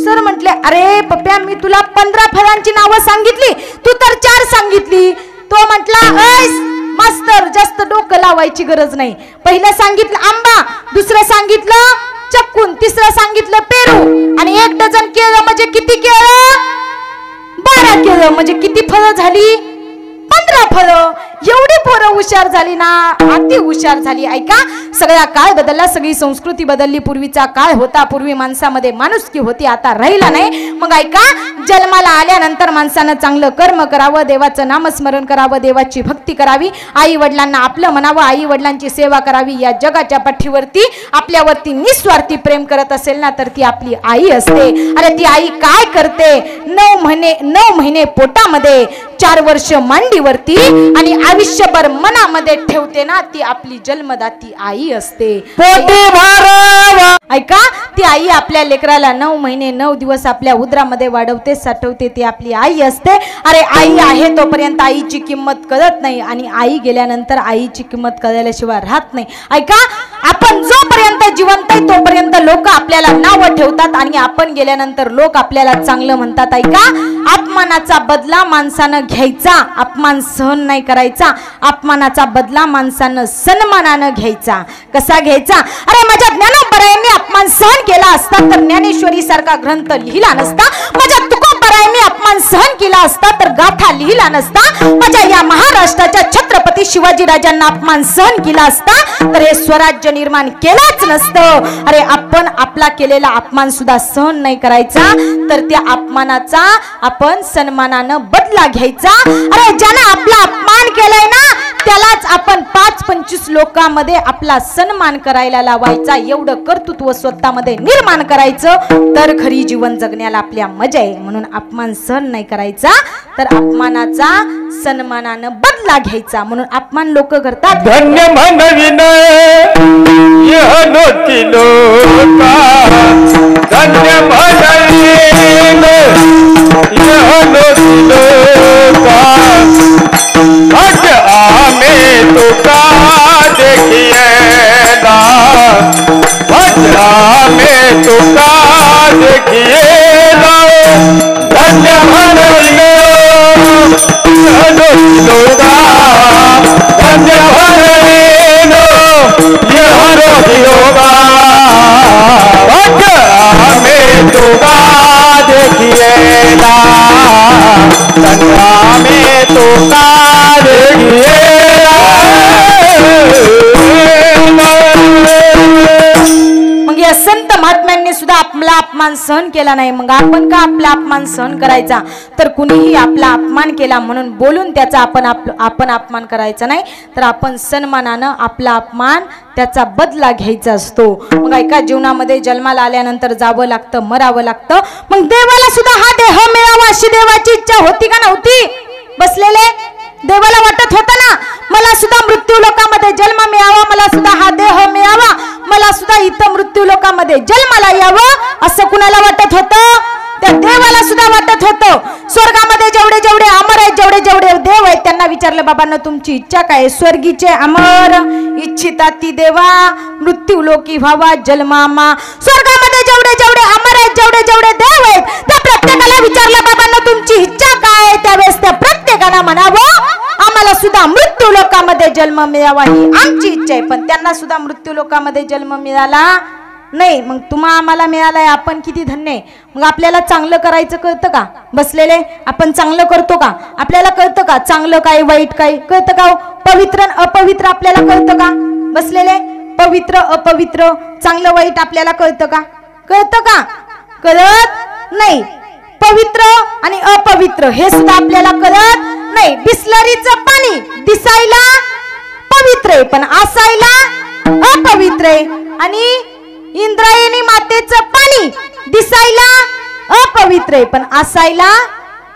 सर म्हटले, अरे पप्प्या मी तुला 15 फळांची नावं सांगितली, तू तर 4 सांगितली. तो म्हटला, मास्तर जास्त डोकं लावायची गरज नाही. पहिलं सांगितलं आंबा, दुसरं सांगितलं चक्कून, तिसरं सांगितलं पेरू आणि 1 डझन केळं म्हणजे किती केळं? 12 केळं म्हणजे किती फळं झाली? 15 फळं. एवढी पोरं हुशार झाली ना, अति हुशार झाली. ऐका, सगळा काळ बदलला, सगळी संस्कृती बदलली. पूर्वीचा काळ होता, पूर्वी माणसामध्ये माणुसकी होती, आता राहिला नाही. मग ऐका, जन्माला आल्यानंतर माणसानं चांगलं कर्म करावं, देवाचं नामस्मरण करावं, देवाची भक्ती करावी, आई वडिलांना आपलं म्हणावं, आई वडिलांची सेवा करावी. या जगाच्या पाठीवरती आपल्यावरती निस्वार्थी प्रेम करत असेल ना तर ती आपली आई असते. अरे ती आई काय करते? 9 महिने पोटामध्ये, 4 वर्ष मांडीवरती आणि आयुष्यभर मनामध्ये ठेवते ना, ती आपली जन्मदाती आई असते. ऐका, ती आई आपल्या लेकराला 9 महिने 9 दिवस आपल्या उदरामध्ये वाढवते, साठवते, ती आपली आई असते. अरे आई आहे तोपर्यंत आईची किंमत कळत नाही आणि आई गेल्यानंतर आईची किंमत कळल्याशिवाय राहत नाही. ऐका, आपण जोपर्यंत जिवंत आहे तोपर्यंत लोक आपल्याला नावं ठेवतात आणि आपण गेल्यानंतर लोक आपल्याला चांगलं म्हणतात. ऐका, अपमानाचा बदला माणसानं घ्यायचा, अपमान सहन नाही करायचा. अपमानाचा बदला माणसानं सन्मानानं घ्यायचा. कसा घ्यायचा? अरे माझ्या ज्ञानोबरायांनी अपमान सहन केला असता तर ज्ञानेश्वरी सारखा ग्रंथ लिहिला नसता. माझ्या तुकोबरायांनी अपमान सहन केला असता तर गाथा लिहिला नसता. माझ्या या महाराष्ट्राच्या छत्रपती शिवाजी राजांना अपमान सहन केला असता तर हे स्वराज्य निर्माण केलंच नसतं. अरे आपण आपला केलेला अपमान सुद्धा सहन नाही करायचा, तर त्या अपमानाचा आपण सन्मानानं बदला घ्यायचा. अरे ज्यानं आपला अपमान केलाय ना त्यालाच आपण 5-25 लोकांमध्ये आपला सन्मान करायला लावायचा. एवढं कर्तृत्व स्वतःमध्ये निर्माण करायचं तर खरी जीवन जगण्याला आपल्या मजा आहे. म्हणून अपमान सहन नाही करायचा, तर अपमानाचा सन्मानानं बदला घ्यायचा. म्हणून अपमान लोक करतात. धन्य म्हणविन धन्य म्हणविन भट आमे तुका देखिए ना, भट आमे तुका देखिए ना. धन्य म्हणविन धन्य म्हणविन योगा भट आमे तुका देखिए ना, धन्य में तुका देखिए ना. मग या संत महात्म्यांनी सुद्धा आपला अपमान सहन केला नाही. मग आपण का आपला अपमान सहन करायचा? तर कुणीही आपला अपमान केला म्हणून बोलून त्याचा आपण अपमान करायचा नाही, तर आपण सन्मानानं आपला अपमान त्याचा बदला घ्यायचा असतो. मग ऐका, जीवनामध्ये जन्माला आल्यानंतर जावं लागतं, मरावं लागतं. मग देवाला सुद्धा हा देह मिळावा अशी देवाची इच्छा होती का नव्हती? बसलेले देवाला वाटत होतं ना, मला सुद्धा मृत्यू लोकांमध्ये जन्म मिळावा, मला सुद्धा हा देह मिळावा, मला सुद्धा इथं मृत्यू लोकांमध्ये जन्माला यावं, असं कुणाला वाटत होतं? त्या देवाला सुद्धा वाटत होतं. स्वर्गामध्ये जेवढे जेवढे अमर जेवढे जेवढे देव आहेत त्यांना विचारलं बाबांना तुमची इच्छा काय? स्वर्गीचे अमर इच्छिता ती देवा मृत्यू लोकी व्हावा जन्मामा. स्वर्गामध्ये जेवढे जेवढे अमर आहेत जेवढे जेवढे देव आहेत त्या प्रत्येकाला विचारलं बाबांना तुमची इच्छा काय? त्यावेळेस त्या प्रत्येकाला म्हणावं आम्हाला सुद्धा मृत्यू लोकामध्ये जन्म मिळावा ही आमची इच्छा आहे. पण त्यांना सुद्धा मृत्यू लोकामध्ये जन्म मिळाला नाही. मग तुम्हा आम्हाला मिळालाय आपण किती धन्य आहे. मग आपल्याला चांगलं करायचं कळतं का? बसलेले आपण चांगलं करतो का? आपल्याला कळतं का चांगलं काय वाईट काय कळतं का? पवित्र अपवित्र आपल्याला कळतं का? बसलेले पवित्र अपवित्र चांगलं वाईट आपल्याला कळतं का? कळतं का? कळत नाही. पवित्र आणि अपवित्र हे सुद्धा आपल्याला कळत नाही. बिस्लरीचं पाणी दिसायला पवित्र आहे पण असायला अपवित्र आहे. आणि इंद्रायणी मातेचं पाणी दिसायला अपवित्र आहे पण असायला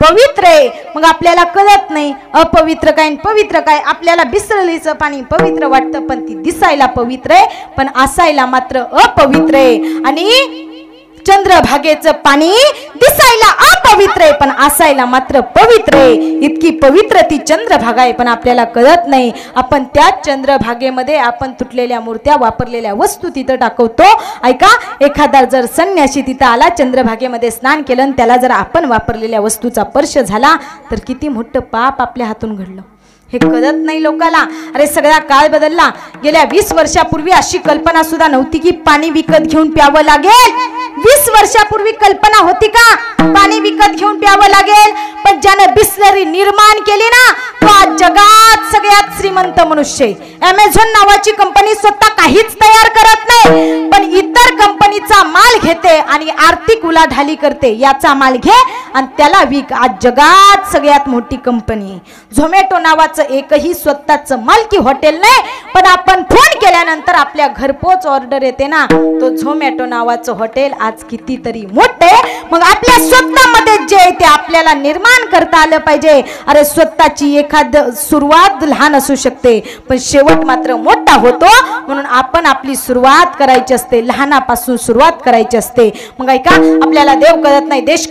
पवित्र आहे. मग आपल्याला कळत नाही अपवित्र काय आणि पवित्र काय. आपल्याला बिसरलीचं पाणी पवित्र वाटतं पण ती दिसायला पवित्र आहे पण असायला मात्र अपवित्र आहे. आणि चंद्रभागेचं पाणी दिसायला अपवित्र आहे पण असायला मात्र पवित्र आहे. इतकी पवित्र ती चंद्रभागा आहे पण आपल्याला कळत नाही. आपण त्याच चंद्रभागेमध्ये आपण तुटलेल्या मूर्त्या वापरलेल्या वस्तू तिथं टाकवतो. ऐका, एखादा जर संन्यासी तिथं आला चंद्रभागेमध्ये स्नान केलं आणि त्याला जर आपण वापरलेल्या वस्तूचा स्पर्श झाला तर किती मोठं पाप आपल्या हातून घडलं हे कळत नाही लोकाला. अरे सगळा काळ बदलला. गेल्या 20 वर्षापूर्वी अशी कल्पना सुद्धा नव्हती की पाणी विकत घेऊन प्यावं लागेल. 20 वर्षापूर्वी कल्पना होती का पाणी विकत घेऊन प्यावं लागेल? पण ज्याने बिस्लरी निर्माण केली ना तो आज जगात सगळ्यात श्रीमंत मनुष्य. अमेझॉन नावाची कंपनी स्वतः काहीच तयार करत नाही पण इतर कंपनीचा माल घेते आणि आर्थिक उलाढाली करते. याचा माल घे आणि त्याला विक. आज जगात सगळ्यात मोठी कंपनी. झोमॅटो नावाचं एकही स्वतःचं मालकी हॉटेल नाही पण आपण फोन केल्यानंतर आपल्या घरपोच ऑर्डर येते ना तो झोमॅटो नावाचं हॉटेल आज कितीतरी मोठे. मग आपल्या स्वतःमध्ये जे ते आपल्याला निर्माण करता आलं पाहिजे. अरे स्वतःची एखाद सुरुवात लहान असू शकते पण शेवट मात्र मोठा होतो. म्हणून आपण आपली सुरुवात करायची असते, लहानापासून सुरुवात करायची असते. मग ऐका, आपल्याला देव कळत नाही, देश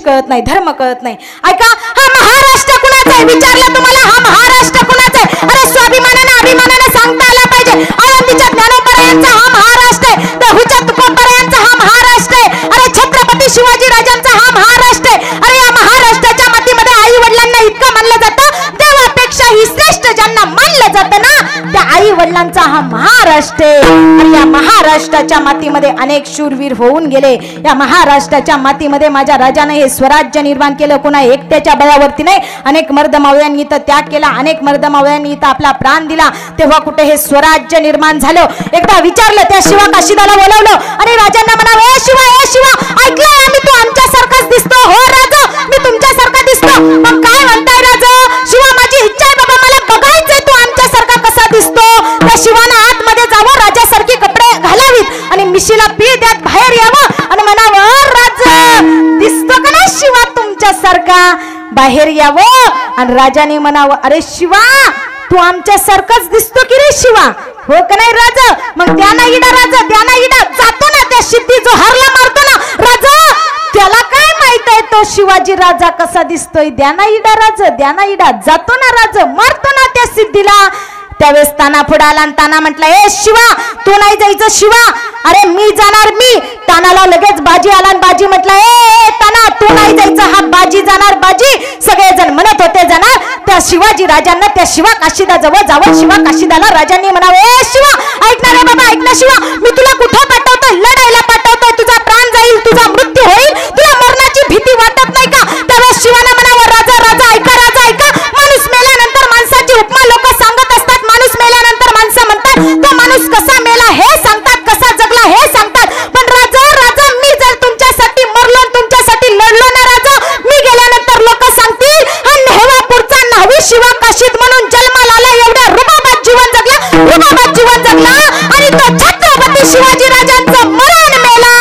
कळत नाही, धर्म कळत नाही. ऐका, हा महाराष्ट्र कुणाचा आहे विचारलं तुम्हाला? हा महाराष्ट्र कुणाचा आहे? अरे स्वाभिमानाने अभिमानाने सांगता आला पाहिजे. आळंदीच्या ज्ञानोबरायांचा हा महाराष्ट्र आहे. दहुच्या तुकोबरायांचा हा महाराष्ट्र आहे. अरे छत्रपती शिवाजी राजांचा हा महाराष्ट्र आहे. अरे या महाराष्ट्राच्या मातीमध्ये आई वडिलांना इतकं मानलं जातं देवापेक्षा ही श्रेष्ठ ज्यांना मानलं जातं ना त्या आई वडिलांचा हा महाराष्ट्र आहे. आणि या महाराष्ट्राच्या मातीमध्ये अनेक शूरवीर होऊन गेले. या महाराष्ट्राच्या मातीमध्ये माझ्या राजाने हे स्वराज्य निर्माण केलं. कोणा एकट्याच्या बळावरती नाही. अनेक मर्दमावळ्यांनी इथं त्याग केला, अनेक मर्दमावळ्यांनी इथं आपला प्राण दिला. तेव्हा कुठे हे स्वराज्य निर्माण झालं? एकदा विचारलं त्या शिवा काशीदाला बोलावलं आणि राजांना म्हणावं ए शिवा ऐकलंय आम्ही तू आमच्यासारखाच दिसतो. हो राजा मी तुमच्यासारखा दिसतो. मग काय म्हणताय राजा? शिवा माझी इच्छा आहे बाबा मला बघायचंय तू आमच्यासारखा कसा दिसतो. त्या शिवानं आतमध्ये जावं, राजासारखी कपडे घालावीत आणि मिशीला पीळ द्यात बाहेर यावं आणि म्हणावं राजा दिसतो का नाही शिवा तुमच्यासारखा? बाहेर यावं आणि राजाने म्हणावं अरे शिवा तू आमच्यासारखाच दिसतो की रे शिवा? हो का नाही राजा? मग द्या ना इडा राजा, द्या ना इडा. जातो ना त्या सिद्धी जो हरला मारतो ना राजा त्याला काय माहित आहे तो शिवाजी राजा कसा दिसतोय? द्या ना इडा राजा, द्या ना इडा. जातो ना राजा, मारतो ना त्या सिद्धीला. त्यावेळेस ताना पुढे आला आणि ताना म्हटला ए शिवा तू नाही जायचं शिवा. अरे मी जाणार मी. तानाला लगेच बाजी आला आणि बाजी म्हटला ए ताना तू नाही जायचं, हा बाजी जाणार बाजी. सगळेजण म्हणत होते जाणार. त्या शिवाजी राजांना त्या शिवा काशीदा जवळ जावं. शिवा काशीदाला राजांनी म्हणावं ए शिवा ऐकणार रे बाबा, ऐक ना शिवा मी तुला कुठं पाठवतोय? लढायला पाठवतोय. तुझा प्राण जाईल, तुझा मृत्यू होईल, तुला मरणाची भीती वाटत नाही का? त्यावेळेस शिवाने म्हणावं राजा राजा ऐका माणूस मेल्यानंतर माणसाची उपमा लोक सांगत असतात. माणूस मेल्यानंतर माणसं म्हणतात तो माणूस कसा मेला हे सांगतात, कसा जगला हे सांगतात. पण राजा मी जर तुमच्यासाठी मरलो, तुमच्यासाठी लढलो ना राजा, मी गेल्यानंतर लोक सांगतील हा नेहवापूरचा न्हावी शिवा काशीद म्हणून जन्माला आला. एवढ्या रुबाबात जीवन जगला आणि तो छत्रपती शिवाजी राजांचं मरण मेला.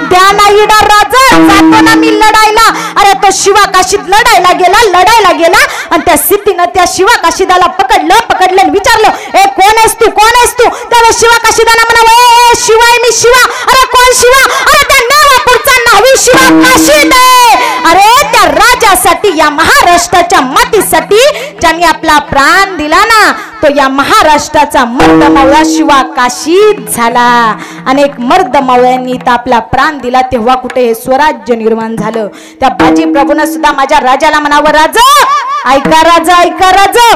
द्या ना इडा राजा, जातो ना मी लढायला. अरे तो शिवा काशीद लढायला गेला आणि त्या सिद्धीनं त्या शिवा काशीदाला पकडलं विचारलं ए कोण आहेस तू? त्यावेळेस शिवा काशीदाला म्हणावं ए शिवाय मी शिवा. अरे कोण शिवा? अरे त्या नेवापूरचा न्हावी शिवा काशीद आहे. अरे त्या राजासाठी मातीसाठी, या महाराष्ट्राच्या मातीसाठी ज्यांनी आपला प्राण दिला ना, तो या महाराष्ट्राचा मर्द मावळा शिवा काशीत झाला. अनेक मर्द मावळ्यांनी इथं आपला प्राण दिला, तेव्हा कुठे हे स्वराज्य निर्माण झालं. त्या बाजी प्रभूनं सुद्धा माझ्या राजाला म्हणावं, राजा ऐका, राजा ऐका, राजा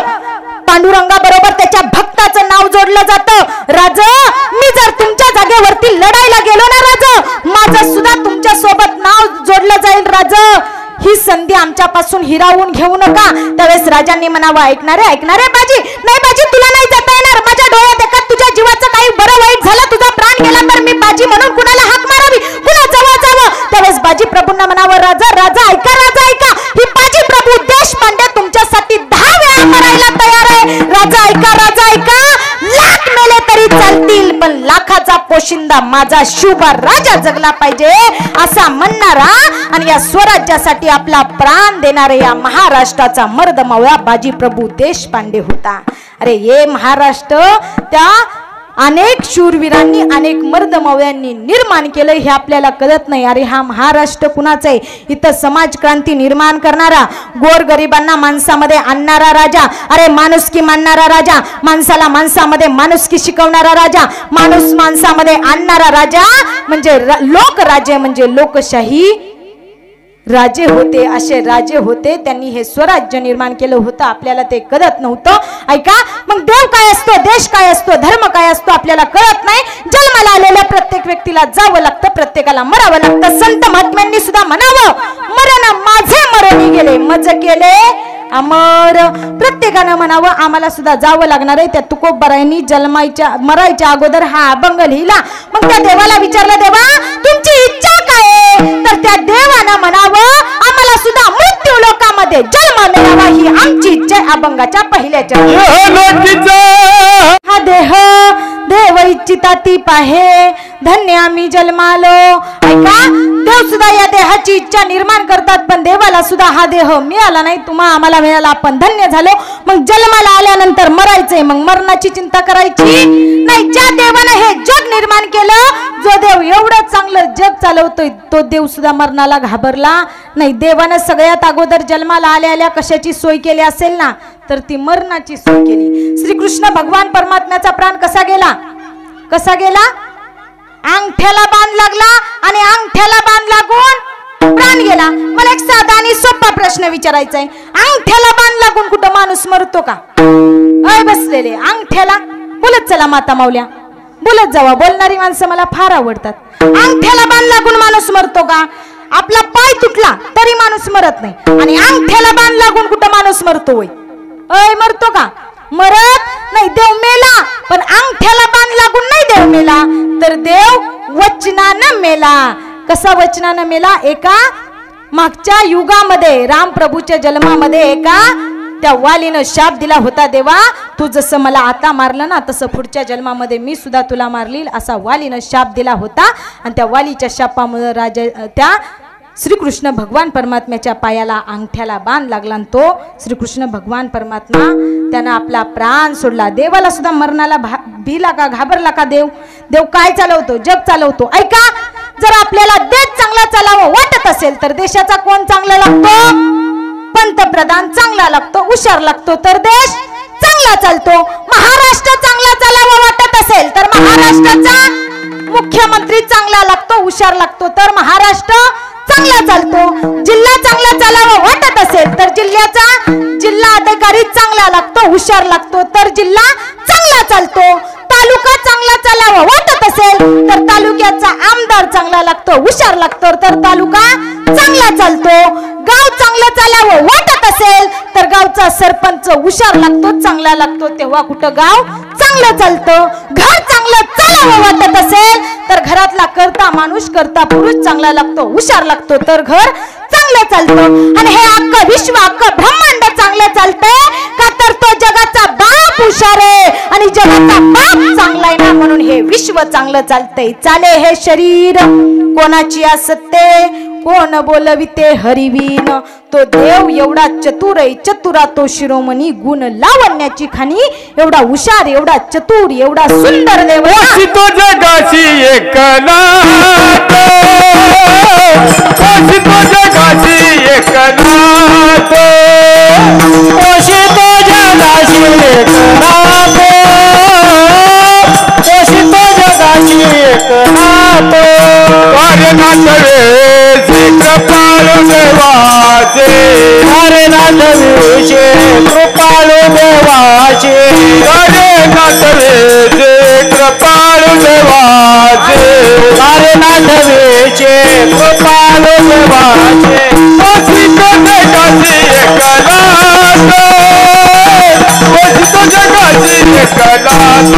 पांडुरंगा बरोबर त्याच्या भक्ताचं नाव जोडलं जातं. राजा मी जर तुमच्या जागेवरती लढायला गेलो ना राजा, माझं सुद्धा तुमच्या सोबत नाव जोडलं जाईल. राजा ही संधी आमच्यापासून हिरावून घेऊ नका. त्यावेळेस राजांनी म्हणावं, ऐकणारे बाजी, नाही बाजी तुला नाही जाता येणार. माझ्या डोळ्यात एका तुझ्या जीवाचं काही बरं वाईट झालं, तुझा प्राण गेला तर मी बाजी म्हणून कुणाला हाक मारावी, कुणा जवळ जावं. त्यावेळेस बाजी प्रभूंना म्हणावं, राजा ऐका, राजा ऐका, ही बाजी प्रभू देशपांडे तुमच्यासाठी 10 वेळा मरायला तयार आहे. राजा ऐका, लाख मेले तरी चालतील, पण लाखाचा पोशिंदा माझा शुभा राजा जगला पाहिजे असा म्हणणारा आणि या स्वराज्यासाठी आपला प्राण देणारे या महाराष्ट्राचा मर्द मावळा बाजी प्रभू देशपांडे होता. अरे हे महाराष्ट्र त्या अनेक शूरवीरांनी, अनेक मर्द मावळ्यांनी निर्माण केलं, हे आपल्याला कळत नाही. अरे हा महाराष्ट्र कुणाचा आहे? इथं समाज क्रांती निर्माण करणारा, गोरगरिबांना माणसामध्ये आणणारा राजा, अरे माणुसकी मानणारा राजा, माणसाला माणसामध्ये माणुसकी शिकवणारा राजा, माणूस माणसामध्ये आणणारा राजा म्हणजे लोकराज्य, म्हणजे लोकशाही राजे होते. असे राजे होते, त्यांनी हे स्वराज्य निर्माण केलं होतं. आपल्याला ते कळत नव्हतं. ऐका, मग देव काय असतो, देश काय असतो, धर्म काय असतो आपल्याला कळत नाही. जन्माला आलेल्या प्रत्येक व्यक्तीला जावं लागतं, प्रत्येकाला मरावं लागतं. संत महात्म्यांनी सुद्धा म्हणावं, मरण माझे मरणी गेले, मज केले अमर. प्रत्येकानं म्हणावं, आम्हाला सुद्धा जावं लागणार आहे. त्या तुकोबरायांनी मरायच्या अगोदर हा अभंग लिहिला. मग त्या देवाला विचारलं, देवा तुमची इच्छा काय आहे? तर त्या देवानं म्हणावं, आम्हाला सुद्धा मृत्यू लोकामध्ये जन्म मिळावा ही आमची इच्छा. अभंगाच्या पहिल्याच्या हा देह देव इच्छिता ती पाहे, धन्य आम्ही जन्मालो. ऐका, देव सुद्धा या देहाची इच्छा निर्माण करतात, पण देवाला सुद्धा हा देह मिळाला नाही, आम्हाला मिळाला, आपण धन्य झालो. मग जन्माला आल्यानंतर मरायचंय, मग मरणाची चिंता करायची नाही. ज्या देवानं हे जग निर्माण केलं, जो देव एवढं चांगलं जग चालवतोय, तो देव सुद्धा मरणाला घाबरला नाही. देवानं सगळ्यात अगोदर जन्माला आल्या कशाची सोय केली असेल ना, तर ती मरणाची सोय केली. श्रीकृष्ण भगवान परमात्म्याचा प्राण कसा गेला? अंगठ्याला बांध लागला आणि अंगठ्याला बांध लागून प्राण गेला. मला एक साधा आणि सोपा प्रश्न विचारायचा आहे, अंगठ्याला बांध लागून कुठं माणूस मरतो का? बसलेले अंगठ्याला बोलत चला माता माऊल्या, बोलत जावा. बोलणारी माणसं मला फार आवडतात. अंगठ्याला बांध लागून माणूस मरतो का? आपला पाय तुटला तरी माणूस मरत नाही, आणि अंगठ्याला बांध लागून कुठं माणूस मरतो होय? मरतो का? मरत नाही. देव मेला, पण अंगठ्याला बांध लागून नाही देव मेला, तर देव वचनानं मेला. कसा वचनानं मेला? एका मागच्या युगामध्ये रामप्रभूच्या जन्मामध्ये एका त्या वालीनं शाप दिला होता, देवा तू जसं मला आता मारलं ना, तसं पुढच्या जन्मामध्ये मी सुद्धा तुला मारलील, असा वालीनं शाप दिला होता. आणि त्या वालीच्या शापामुळे त्या श्रीकृष्ण भगवान परमात्म्याच्या पायाला अंगठ्याला बांध लागला, आणि तो श्रीकृष्ण भगवान परमात्मा त्यानं आपला प्राण सोडला. देवाला सुद्धा मरणाला भिला का, घाबरला का? देव काय चालवतो? जग चालवतो. ऐका, जर आपल्याला देश चांगला चालावं वाटत असेल तर देशाचा कोण चांगला लागतो? पंतप्रधान चांगला लागतो, हुशार लागतो, तर देश चांगला चालतो. महाराष्ट्र चांगला चालावं वाटत असेल तर महाराष्ट्राचा मुख्यमंत्री चांगला लागतो, हुशार लागतो, तर महाराष्ट्र चांगला चालतो. जिल्हा चांगला चालावं वाटत असेल तर जिल्हा अधिकारी चांगला लागतो, हुशार लागतो, तर जिल्हा चांगला चालतो. तालुका चांगला चालावं वाटत असेल तर तालुक्याचा आमदार चांगला लागतो, हुशार लागतो, तर तालुका चांगला चालतो. गाव चांगलं चालावं वाटत असेल तर गावचा सरपंच हुशार लागतो, चांगला लागतो, तेव्हा कुठं गाव चांगलं चालतं. घर चांगलं चालावं वाटत असेल तर घरातला करता माणूस, करता पुरुष चांगला लागतो, हुशार लागतो, तर घर चांगलं चालतं. आणि हे अख्खं विश्व, अख्खं ब्रह्मांड चांगलं चालतंय का, तर तो जगाचा बाप हुशार आहे आणि जगाचा बाप चांगला आहे ना, म्हणून हे विश्व चांगलं चालतंय. चाले हे शरीर कोणाची असते, कोण बोलविते हरिवीन. तो देव एवढा चतुरा तो शिरोमणी गुण लावण्याची खाणी एवढा हुशार एवढा चतुर एवढा सुंदर देव तो जगाशी एकनाथ तो जगाशी एकनाथ तो जगाशी एकनाथ तो जगाशी एकनाथ कारनाथ वेचे कृपाळू देवाचे कारनाथ वेचे कृपाळू देवाचे कारनाथ वेचे कृपाळू देवाचे कारनाथ वेचे कृपाळू देवाचे तो जगाची एकनाथ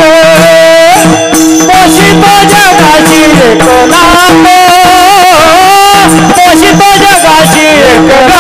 तो जगाची एकनाथ तो जगाची एकनाथ तो जगाची एकनाथ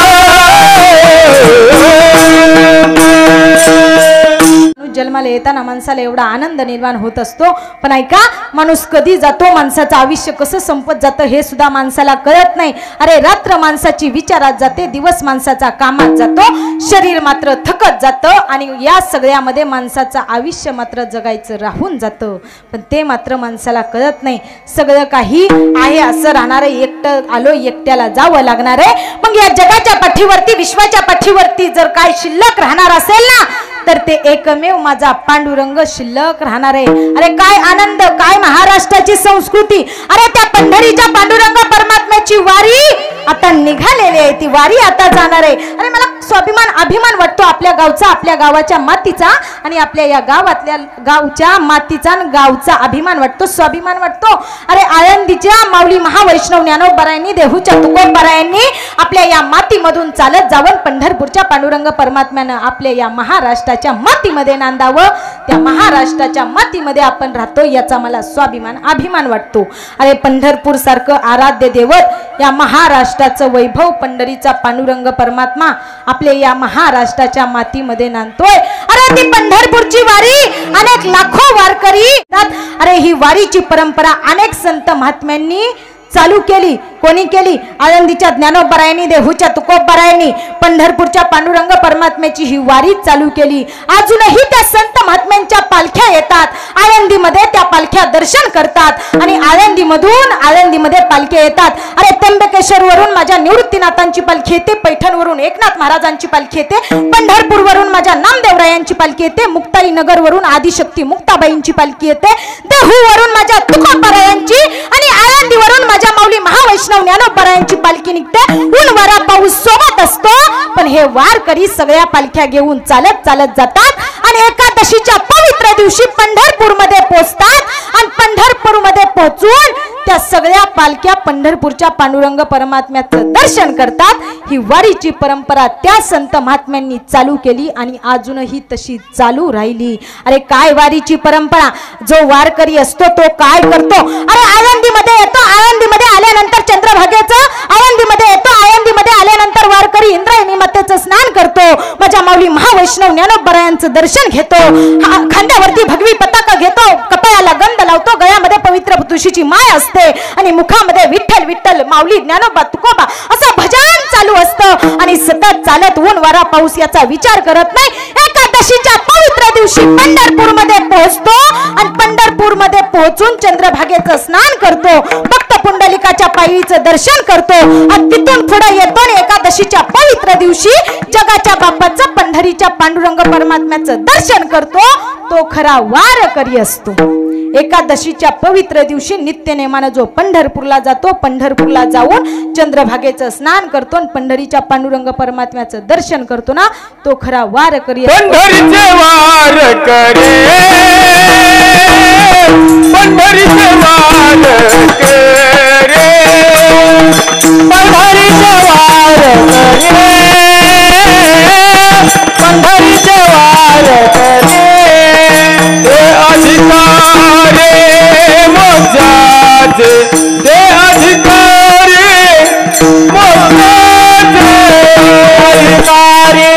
जन्माला येताना माणसाला एवढा आनंद निर्माण होत असतो, पण ऐका माणूस कधी जातो, माणसाचं आयुष्य कसं संपत जातं हे सुद्धा माणसाला कळत नाही. अरे रात्र माणसाची विचारात जाते, दिवस माणसाचा कामात जातो, शरीर मात्र थकत जातं आणि या सगळ्यामध्ये माणसाचं आयुष्य मात्र जगायचं राहून जातं, पण ते मात्र माणसाला कळत नाही. सगळं काही आहे असं राहणार आहे, एकटं आलो एकट्याला जावं लागणार आहे. मग या जगाच्या पाठीवरती विश्वाच्या पाठीवरती जर काय शिल्लक राहणार असेल ना तर ते एकमेव माझा पांडुरंग शिल्लक राहणार आहे. अरे काय आनंद, काय महाराष्ट्राची संस्कृती. अरे त्या पंढरीच्या पांडुरंग परमात्म्याची वारी आता निघालेली आहे, ती वारी आता जाणार आहे. अरे मला स्वाभिमान अभिमान वाटतो आपल्या गावचा, आपल्या गावाच्या मातीचा आणि आपल्या या गावातल्या गावच्या मातीचा गावचा अभिमान वाटतो, स्वाभिमान वाटतो. अरे आळंदीच्या माऊली महावैष्णव ज्ञानोबरायांनी देहूच्या तुकोबरायांनी आपल्या या मातीमधून चालत जाऊन पंढरपूरच्या पांडुरंग परमात्म्यानं आपल्या या महाराष्ट्राच्या मातीमध्ये नांदावं. त्या महाराष्ट्राच्या मातीमध्ये आपण राहतो याचा मला स्वाभिमान अभिमान वाटतो. अरे पंढरपूर सारखं आराध्य दैवत या महाराष्ट्राचं वैभव पंढरीचा पांडुरंग परमात्मा आपल्या या महाराष्ट्राच्या मातीमध्ये नांदतोय. अरे ती पंढरपूरची वारी अनेक लाखो वारकरी. अरे ही वारीची परंपरा अनेक संत महात्म्यांनी चालू केली. कोणी केली? आळंदीच्या ज्ञानोबरायांनी, देहूच्या तुकोबरायांनी पंढरपूरच्या पांडुरंग परमात्म्याची ही वारी चालू केली. अजूनही त्या संत महात्म्यांच्या पालख्या येतात आळंदीमध्ये, त्या पालख्या दर्शन करतात आणि आळंदीमध्ये पालख्या येतात. अरे त्र्यंबकेश्वर वरून माझ्या निवृत्तीनाथांची पालखी येते, पैठणवरून एकनाथ महाराजांची पालखी येते, पंढरपूरवरून माझ्या नामदेवरायांची पालखी येते, मुक्ताईनगर वरून आदिशक्ती मुक्ताबाईंची पालखी येते, देहूवरून माझ्या तुकोबरायांची आणि आळंदीवरून माझ्या माऊली महावैष्णव ज्ञानोबरायांची पालखी निघते. ऊन वारा पाऊस सोबत असतो, पण हे वारकरी सगळ्या पालख्या घेऊन चालत चालत जातात आणि एकादशीच्या पवित्र दिवशी पंढरपूरमध्ये पोहोचतात आणि पंढरपूरमध्ये पोहोचून त्या सगळ्या पालख्या पंढरपूरच्या पांडुरंग परमात्म्याचं दर्शन करतात. ही वारीची परंपरा त्या संत महात्म्यांनी चालू केली आणि अजूनही तशी चालू राहिली. अरे काय वारीची परंपरा. जो वारकरी असतो तो काय करतो? अरे आळंदीमध्ये येतो, आळंदीमध्ये आल्यानंतर चंद्रभागेचं, आळंदीमध्ये येतो, आळंदीमध्ये आल्यानंतर वारकरी इंद्रायणी मातेचं स्नान करतो, माझ्या माऊली महावैष्णव ज्ञानोबरायांचं दर्शन घेतो, खांद्यावरती भगवी पताका घेतो, कपाळाला गंध लावतो, गळ्यामध्ये पवित्र तुळशीची माळ असते आणि मुखामध्ये विठ्ठल विठ्ठल माऊली ज्ञानोबा तुकोबा असं भजन चालू असतं आणि सतत चालत ऊन वारा पाऊस याचा विचार करत नाही. एकादशीच्या पवित्र दिवशी पंढरपूरमध्ये पोहोचतो आणि पंढरपूरमध्ये पोहोचून चंद्रभागेचं स्नान करतो, भक्त पुंडलिकाच्या पायरीचं दर्शन करतो आणि तिथून पुढे येतो आणि एकादशीच्या पवित्र दिवशी जगाच्या बापाचं पंढरीच्या पांडुरंग परमात्म्याचं दर्शन करतो. तो खरा वारकरी असतो. एकादशीच्या पवित्र दिवशी नित्य नेमानं जो पंढरपूरला जातो, पंढरपूरला जाऊन चंद्रभागेचं स्नान करतो आणि पंढरीच्या पांडुरंग परमात्म्याचं दर्शन करतो ना, तो खरा वारकरी असतो. पंढरीचे वारकरी, पंढरीचे वारकरी, पंढरीचे वारकरी, पंढरीचे वारकरी, ते अधिकारी मोक्षाचे, ते अधिकारी मोक्षाचे, अधिकारी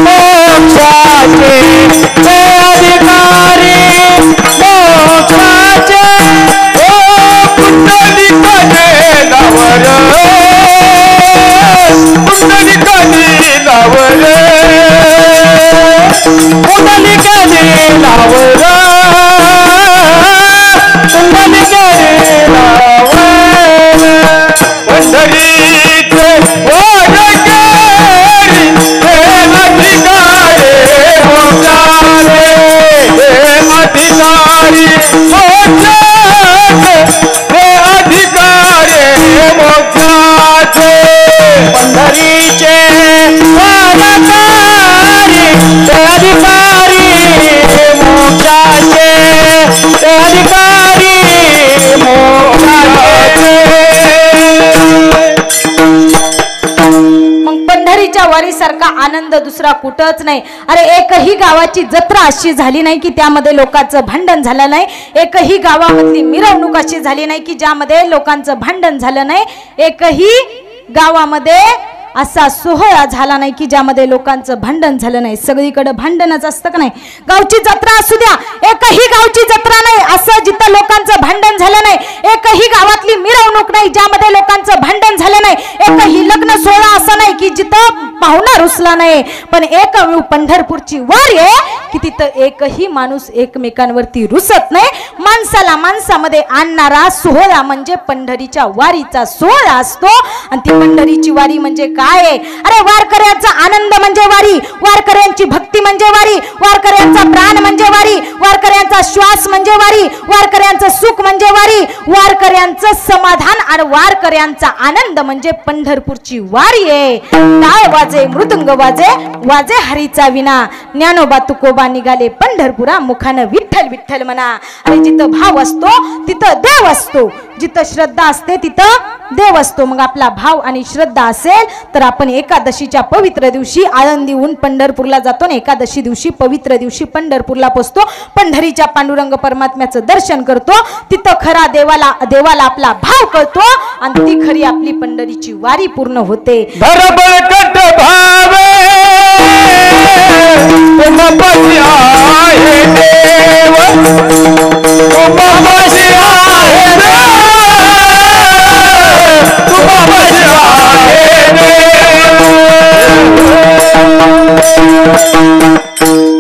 मोक्षाचे, ते अधिकारी पुंडलिकाने लावलं पुंडलिकाने लावलं पंढरीचे वारकरी हे अधिकारी मोक्षाचे हे अधिकारी मोक्षाचे हे अधिकारी मोक्षाचे पंढरीचे वारकरी ते अधिकारी मोक्षाचे ते अधिकारी मोक्षाचे. मग पंढरीच्या वारीसारखा आनंद दुसरा कुठंच नाही. अरे एकही गावाची जत्रा अशी झाली नाही की त्यामध्ये लोकांचं भांडण झालं नाही. एकही गावामधली मिरवणूक अशी झाली नाही की ज्यामध्ये लोकांचं भांडण झालं नाही. एकही गावामध्ये असा सोहळा झाला नाही की ज्यामध्ये लोकांचं भांडण झालं नाही. सगळीकडे भांडणच असतं का नाही. गावची जत्रा असू द्या, एकही गावची जत्रा नाही असं जिथं लोकांचं भांडण झालं नाही. एकही गावातली मिरवणूक नाही ज्यामध्ये लोकांचं भांडण झालं नाही. एकही लग्न सोहळा असं नाही की जिथं पाहुणा रुसला नाही. पण एक पंढरपूरची वारी आहे की तिथं एकही माणूस एकमेकांवरती रुसत नाही. माणसाला माणसामध्ये आणणारा सोहळा म्हणजे पंढरीच्या वारीचा सोहळा असतो. आणि ती पंढरीची वारी म्हणजे काय? अरे वारकऱ्यांचा आनंद म्हणजे वारी, वारकऱ्यांची भक्ती म्हणजे वारी, वारकऱ्यांचा प्राण म्हणजे वारी, वारकऱ्यांचा श्वास म्हणजे वारी, वारकऱ्यांचं सुख म्हणजे वारी, वारकऱ्यांचं समाधान आणि वारकऱ्यांचा आनंद म्हणजे पंढरपूरची वारी आहे. टाळ वाजे मृदुंग वाजे वाजे हरीचा विना, ज्ञानोबा तुकोबा निघाले पंढरपुरा मुखानं विठ्ठल विठ्ठल म्हणा. अरे जिथं भाव असतो तिथं देव असतो, जिथं श्रद्धा असते तिथं देव असतो. मग आपला भाव आणि श्रद्धा असेल तर आपण एकादशीच्या पवित्र दिवशी आळंदीहून पंढरपूरला जातो आणि एकादशी दिवशी पवित्र दिवशी पंढरपूरला पोचतो. पंढरीच्या पांडुरंग परमात्म्याचं दर्शन करतो. तिथं खरा देवाला आपला भाव कळतो आणि ती खरी आपली पंढरीची वारी पूर्ण होते. धरबळकट भावे तुमपाशी आहे देव, तुमपाशी आहे देव, तुमपाशी आहे देव.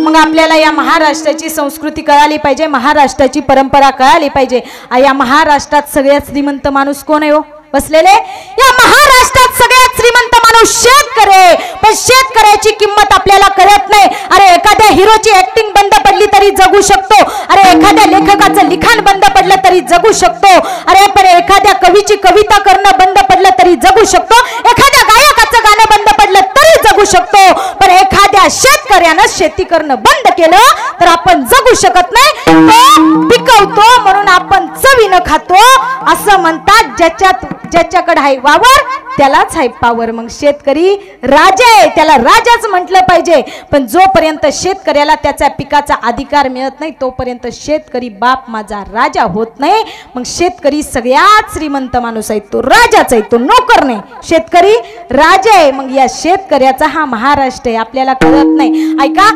मग आपल्याला या महाराष्ट्राची संस्कृती कळाली पाहिजे, महाराष्ट्राची परंपरा कळाली पाहिजे. या महाराष्ट्रात सगळ्यात श्रीमंत माणूस कोण आहे हो बसलेले? या महाराष्ट्रात सगळ्यात श्रीमंत माणूस शेतकरी. पण शेतकऱ्याची किंमत आपल्याला कळत नाही. अरे एखाद्या हिरोची ऍक्टिंग बंद पडली तरी जगू शकतो. अरे एखाद्या लेखकाचं लिखाण बंद पडलं तरी जगू शकतो. अरे पण एखाद्या कवीची कविता करणं बंद पडलं तरी जगू शकतो. एखाद्या गायकाचं गाणं बंद पडलं तरी जगू शकतो. पण एखाद्या शेतकऱ्यानं शेती करणं बंद केलं तर आपण जगू शकत नाही. तो पिकवतो म्हणून आपण चवीनं खातो. असं म्हणतात ज्याच्याकडे आहे वावर त्यालाच आहे पावर. मग शेतकरी राजा आहे, त्याला राजाच म्हटलं पाहिजे. पण जोपर्यंत शेतकऱ्याला त्याच्या पिकाचा अधिकार मिळत नाही तोपर्यंत शेतकरी बाप माझा राजा होत नाही. मग शेतकरी सगळ्यात श्रीमंत माणूस आहे, तो राजाच आहे, तो नोकर नाही. शेतकरी राजा आहे. मग या शेतकऱ्याचा हा महाराष्ट्र आहे, आपल्याला कळत नाही. ऐका,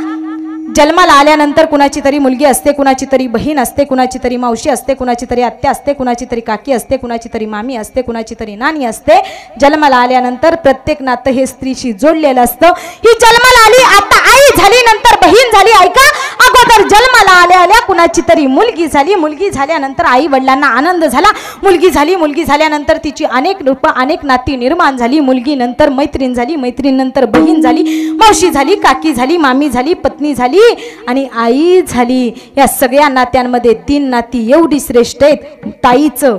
जन्माला आल्यानंतर कुणाची तरी मुलगी असते, कुणाची तरी बहीण असते, कुणाची तरी मावशी असते, कुणाची तरी आत्या असते, कुणाची तरी काकी असते, कुणाची तरी मामी असते, कुणाची तरी नानी असते. जन्माला आल्यानंतर प्रत्येक नातं हे स्त्रीशी जोडलेलं असतं. ही जन्माला आली, आता आई झाली, नंतर बहीण झाली. ऐका, अगोदर जन्माला आल्या कुणाची तरी मुलगी झाली, मुलगी झाल्यानंतर आई वडिलांना आनंद झाला. मुलगी झाली, मुलगी झाल्यानंतर तिची अनेक रूप अनेक नाती निर्माण झाली. मुलगी नंतर मैत्रीण झाली, मैत्रीण नंतर बहीण झाली, मावशी झाली, काकी झाली, मामी झाली, पत्नी झाली आणि आई झाली. या सगळ्या नात्यांमध्ये 3 नाती एवढी श्रेष्ठ आहेत, ताईचं,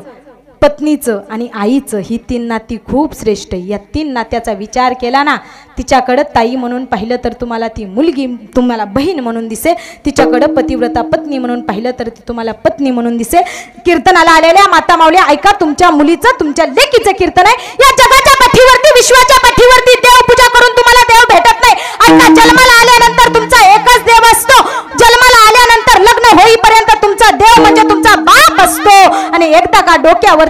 पत्नीचं आणि आईचं. ही 3 नाती खूप श्रेष्ठ आहे. या 3 नात्याचा विचार केला ना, तिच्याकडं ताई म्हणून पाहिलं तर तुम्हाला ती मुलगी, तुम्हाला बहीण म्हणून दिसेल. तिच्याकडं पतिव्रता पत्नी म्हणून पाहिलं तर ती तुम्हाला पत्नी म्हणून दिसेल. कीर्तनाला आलेल्या माता माऊल्या, ऐका, तुमच्या मुलीचं, तुमच्या लेकीचं कीर्तन आहे. या जगाच्या पाठीवरती, विश्वाच्या पाठीवरती देवपूजा करून तुम्हाला देव भेटत नाही. आता जन्माला आल्यानंतर तुमचा एकच देव असतो. जन्माला आल्यानंतर लग्न होईपर्यंत तुमचा देव म्हणजे तुमचा बाप असतो. आणि एकदा का डोक्यावरती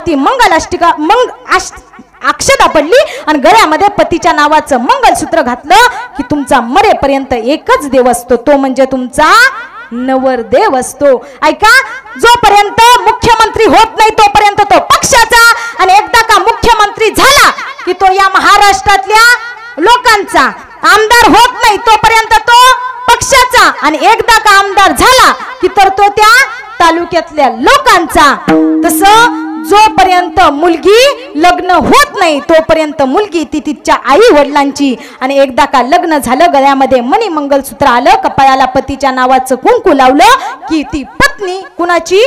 अक्षता पडली आणि गळ्यामध्ये पतीच्या नावाचं मंगलसूत्र घातलं की तुमचा मरेपर्यंत एकच देव असतो, तो म्हणजे तुमचा नवरदेव असतो. ऐका, जोपर्यंत मुख्यमंत्री होत नाही तोपर्यंत तो पक्षाचा, आणि एकदा का मुख्यमंत्री झाला की तो या महाराष्ट्रातल्या लोकांचा. आमदार होत नाही तोपर्यंत तो पक्षाचा, आणि एकदा का आमदार झाला की तर तो त्या तालुक्यातल्या लोकांचा. तसं जोपर्यंत मुलगी लग्न होत नाही तोपर्यंत मुलगी ती तिच्या आई वडिलांची, आणि एकदा का लग्न झालं, गळ्यामध्ये मणी मंगलसूत्र आलं, कपाळाला पतीच्या नावाचं कुंकू लावलं की ती पत्नी कुणाची?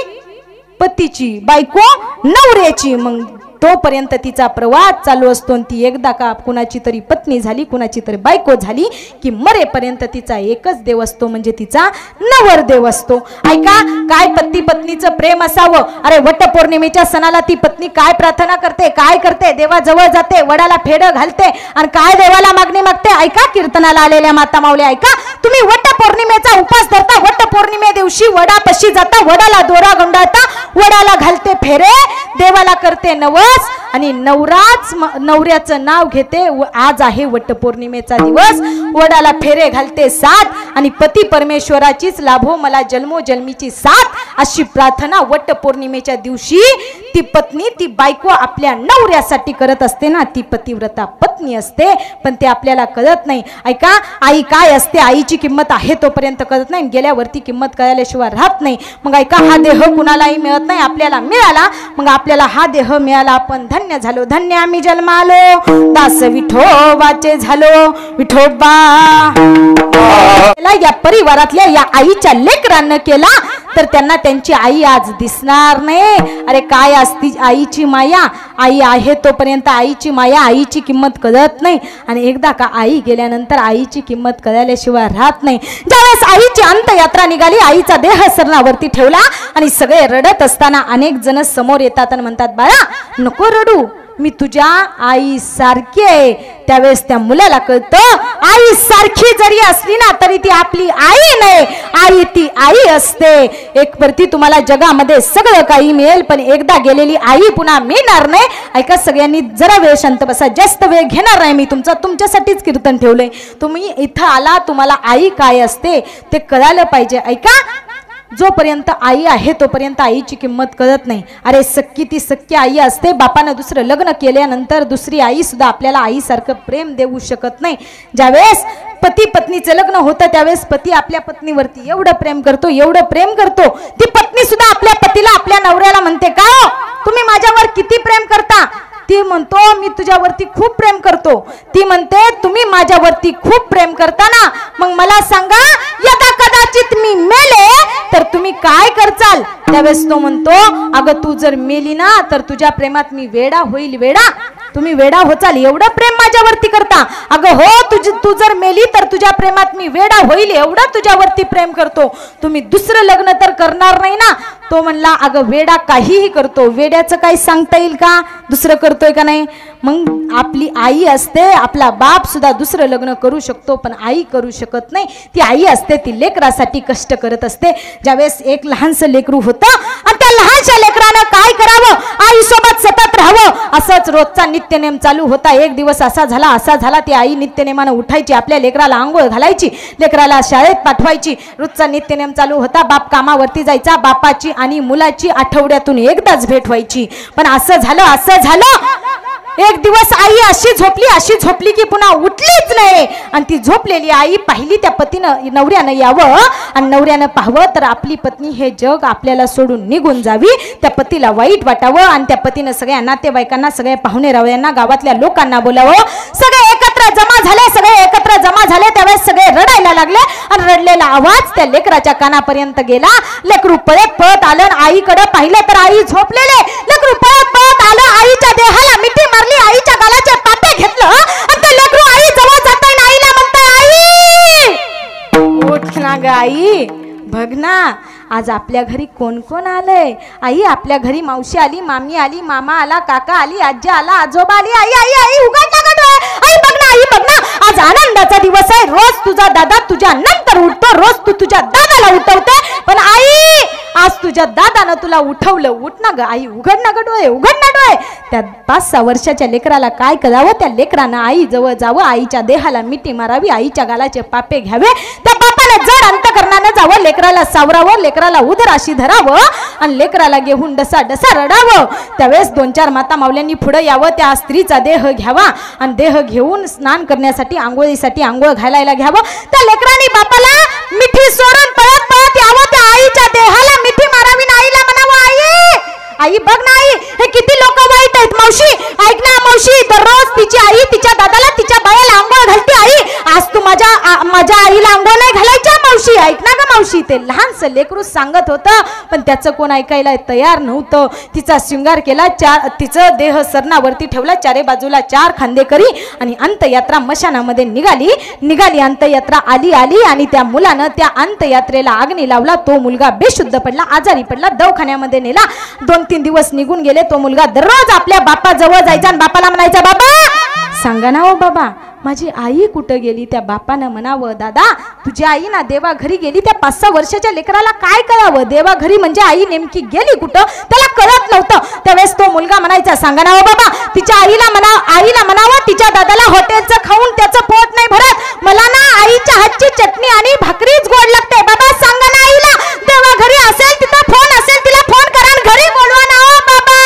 पतीची, बायको नवऱ्याची. मग तोपर्यंत तिचा प्रवास चालू असतो. ती एकदा का कुणाची तरी पत्नी झाली, कुणाची तरी बायको झाली की मरेपर्यंत तिचा एकच देव असतो, म्हणजे तिचा नवरदेव असतो. ऐका काय पती पत्नीचं प्रेम असावं. अरे वटपौर्णिमेच्या सणाला ती पत्नी काय प्रार्थना करते, काय करते? देवाजवळ जाते, वडाला फेड घालते आणि काय देवाला मागणी मागते. ऐका कीर्तनाला आलेल्या माता माऊल्या, ऐका तुम्ही वटपौर्णिमेचा उपास धरता, वटपौर्णिमे दिवशी वडापाशी जाता, वडाला दोरा गुंडाळता, वडाला घालते फेरे, देवाला करते नवस आणि नवऱ्याचं नाव घेते. आज आहे वटपौर्णिमेचा दिवस, वडाला फेरे घालते 7 आणि पती परमेश्वराचीच लाभो मला जन्मोजन्मीची साथ, अशी प्रार्थना वटपौर्णिमेच्या दिवशी ती पत्नी, ती बायको आपल्या नवऱ्यासाठी करत असते ना. ती पतिव्रता पत्नी असते, पण ते आपल्याला कळत नाही. ऐका आई काय असते, आईची किंमत आहे तोपर्यंत कळत नाही, गेल्यावरती किंमत कळल्याशिवाय राहत नाही. मग ऐका हा देह कुणालाही मिळत नाही, आपल्याला मिळाला. मग आपल्याला हा देह मिळाला, आपण धन्य झालो, धन्य आम्ही जन्मालो, दास विठोबाचे झालो, विठोबा. या परिवारातल्या या आईच्या लेकरांना केला तर त्यांना त्यांची आई आज दिसणार नाही. अरे काय असती आईची माया, आई आहे तोपर्यंत आईची माया, आईची किंमत कळत नाही, आणि एकदा का आई गेल्यानंतर आईची किंमत कळल्याशिवाय राहत नाही. ज्यावेळेस आईची अंतयात्रा निघाली, आईचा देह सरणावरती ठेवला आणि सगळे रडत असताना अनेक जण समोर येतात आणि म्हणतात, बाळा नको रडू, मी तुझ्या आई सारखी आहे. त्यावेळेस त्या मुलाला कळतं आई सारखी जरी असली ना तरी ती आपली आई नाही, आई ती आई असते. एक वरती तुम्हाला जगामध्ये सगळं काही मिळेल, पण एकदा गेलेली आई पुन्हा मिळणार नाही. ऐका सगळ्यांनी जरा वेळ शांत बसा, जास्त वेळ घेणार नाही मी तुमच्यासाठीच कीर्तन ठेवलंय. तुम्ही इथं आला, तुम्हाला आई काय असते ते कळायला पाहिजे. ऐका जोपर्यंत आई आहे तोपर्यंत आईची किंमत कळत नाही. अरे सख्खी ती सख्खी आई असते. बापानं दुसरं लग्न केल्यानंतर दुसरी आई सुद्धा आपल्याला आईसारखं प्रेम देऊ शकत नाही. ज्यावेळेस पती पत्नीचं लग्न होतं त्यावेळेस पती आपल्या पत्नीवरती एवढं प्रेम करतो, एवढं प्रेम करतो, ती पत्नी सुद्धा आपल्या पतीला, आपल्या नवऱ्याला म्हणते, का तुम्ही माझ्यावर किती प्रेम करता? ती म्हणतो मी तुझ्यावरती खूप प्रेम करतो. ती म्हणते तुम्ही माझ्यावरती खूप प्रेम करता ना, मग मला सांगा यदा कदाचित मी मेले तर तुम्ही काय करचाल? त्यावेळेस तो म्हणतो, अगं तू जर मेली ना तर तुझ्या प्रेमात मी वेडा होईल. वेडा? तुम्ही वेडा होचाल, एवढं प्रेम माझ्यावरती करता? अगं हो, तू जर मेली तर तुझ्या प्रेमात मी वेडा होईल, एवढं तुझ्यावरती प्रेम करतो. तुम्ही दुसरं लग्न तर करणार नाही ना? तो म्हणला, अगं वेडा काहीही करतो, वेड्याचं काही सांगता येईल का, दुसरं करतोय का नाही? मग आपली आई असते, आपला बाप सुद्धा दुसरं लग्न करू शकतो, पण आई करू शकत नाही. ती आई असते, ती लेकरासाठी कष्ट करत असते. ज्यावेळेस एक लहानसं लेकरू होतं आणि त्या लहानशा लेकरानं काय करावं, आई सोबत सतत राहावं, असंच रोजचा नित्यनेम चालू होता. एक दिवस असा झाला, ती आई नित्यनेमानं उठायची, आपल्या लेकराला आंघोळ घालायची, लेकराला शाळेत पाठवायची, रोजचा नित्यनेम चालू होता. बाप कामावरती जायचा, बापाची आणि मुलाची आठवड्यातून एकदाच भेट व्हायची. पण असं झालं एक दिवस आई अशी झोपली की पुन्हा उठलीच नाही. आणि ती झोपलेली आई पाहिली त्या पतीनं, नवऱ्यानं यावं आणि नवऱ्यानं पाहावं तर आपली पत्नी हे जग आपल्याला सोडून निघून जावी. त्या पतीला वाईट वाटावं आणि त्या पतीनं सगळ्या नातेवाईकांना, सगळ्या पाहुणे रावळ्यांना, गावातल्या लोकांना बोलावं. सगळे एकत्र जमा झाले. त्यावेळेस सगळे रडायला लागले आणि रडलेला आवाज त्या लेकराच्या कानापर्यंत गेला. लेकरू पळत आलं, आईकडे पाहिलं तर आई झोपलेले. लेकरू पळत आलं, आईच्या देहाला मिठी मारली, आईच्या गालाचे पाटे घेतलं आणि ते लेकरू आई जवळ जात आहे, आईला म्हणतंय, आई उठ ना ग आई, बघ ना आज आपल्या घरी कोण कोण आलंय. आई आपल्या घरी मावशी आली, मामी आली, मामा आला, काका आली, आजी आला, आजोबा आली. आई उघड ना गं, आई बघ ना, आज आनंदाचा दिवस आहे. रोज तुझा दादा तुझ्या नंतर उठतो, रोज तू तुझ्या दादाला उठवते, पण आई आज तुझ्या दादानं तुला उठवलं. उठ ना ग आई, उघड ना डोळे. त्या 5-6 वर्षाच्या लेकराला काय करावं, त्या लेकरानं आई जवळ जावं, आईच्या देहाला मिठी मारावी, आईच्या गालाचे पापे घ्यावे, त्या बापाला जड अंतकरणानं जावं, लेकरा लेकराला सावरावं, लेकराला उदराशी धरावं आणि लेकराला घेऊन डसा डसा रडावं. त्यावेळेस 2-4 माता मावल्यांनी पुढे यावं, त्या स्त्रीचा देह घ्यावा आणि देह घेऊन स्नान करण्यासाठी आंघोळीसाठी आंघोळ घालायला घ्यावं. त्या लेकरांनी बापाला मिठी सोडून पळत पळत यावं, त्या आईच्या देहाला मिठी मारावी, आईला म्हणावं, आई बघ ना आई, हे किती लोक वाईट आहेत. मावशी ऐक ना मावशी, दररोज तिची आई तिच्या दादाला तिच्या बायाला आंघोळ घालते. आई आज तू माझ्या आईला आंघोळ नाही घालायच्या मावशी, ऐक ना ग मावशी. ते लहानसं लेकरू सांगत होतं पण त्याचं कोण ऐकायला तयार नव्हतं. तिचा शृंगार केला, तिचं देह सरणावरती ठेवला, चारे बाजूला 4 खांदेकरी आणि अंतयात्रा मशानामध्ये निघाली. अंतयात्रा आली आणि त्या मुलानं त्या अंतयात्रेला आग्नी लावला. तो मुलगा बेशुद्ध पडला, आजारी पडला, दवाखान्यामध्ये नेला. 2-3 दिवस निघून गेले. तो मुलगा दररोज आपल्या बापाजवळ जायचा आणि बापाला म्हणायचा, बाबा सांगा ना हो बाबा माझी आई कुठं गेली. त्या बापानं म्हणावं, दादा तुझी आई ना देवा घरी गेली. त्या 5-6 वर्षाच्या लेकराला काय कळावं, देवा घरी म्हणजे आई नेमकी गेली कुठं, त्याला कळत नव्हतं. त्यावेळेस तो मुलगा म्हणायचा, सांगा ना हो बाबा तिच्या आईला म्हणावं तिच्या दादाला हॉटेलचं खाऊन त्याचं पोट नाही भरत, मला ना आईच्या हातची चटणी आणि भाकरीच गोड लागते. बाबा सांगा ना आईला, देवा घरी असेल तिथं फोन असेल तिला फोन करा आणि घरी बोलवा ना हो बाबा.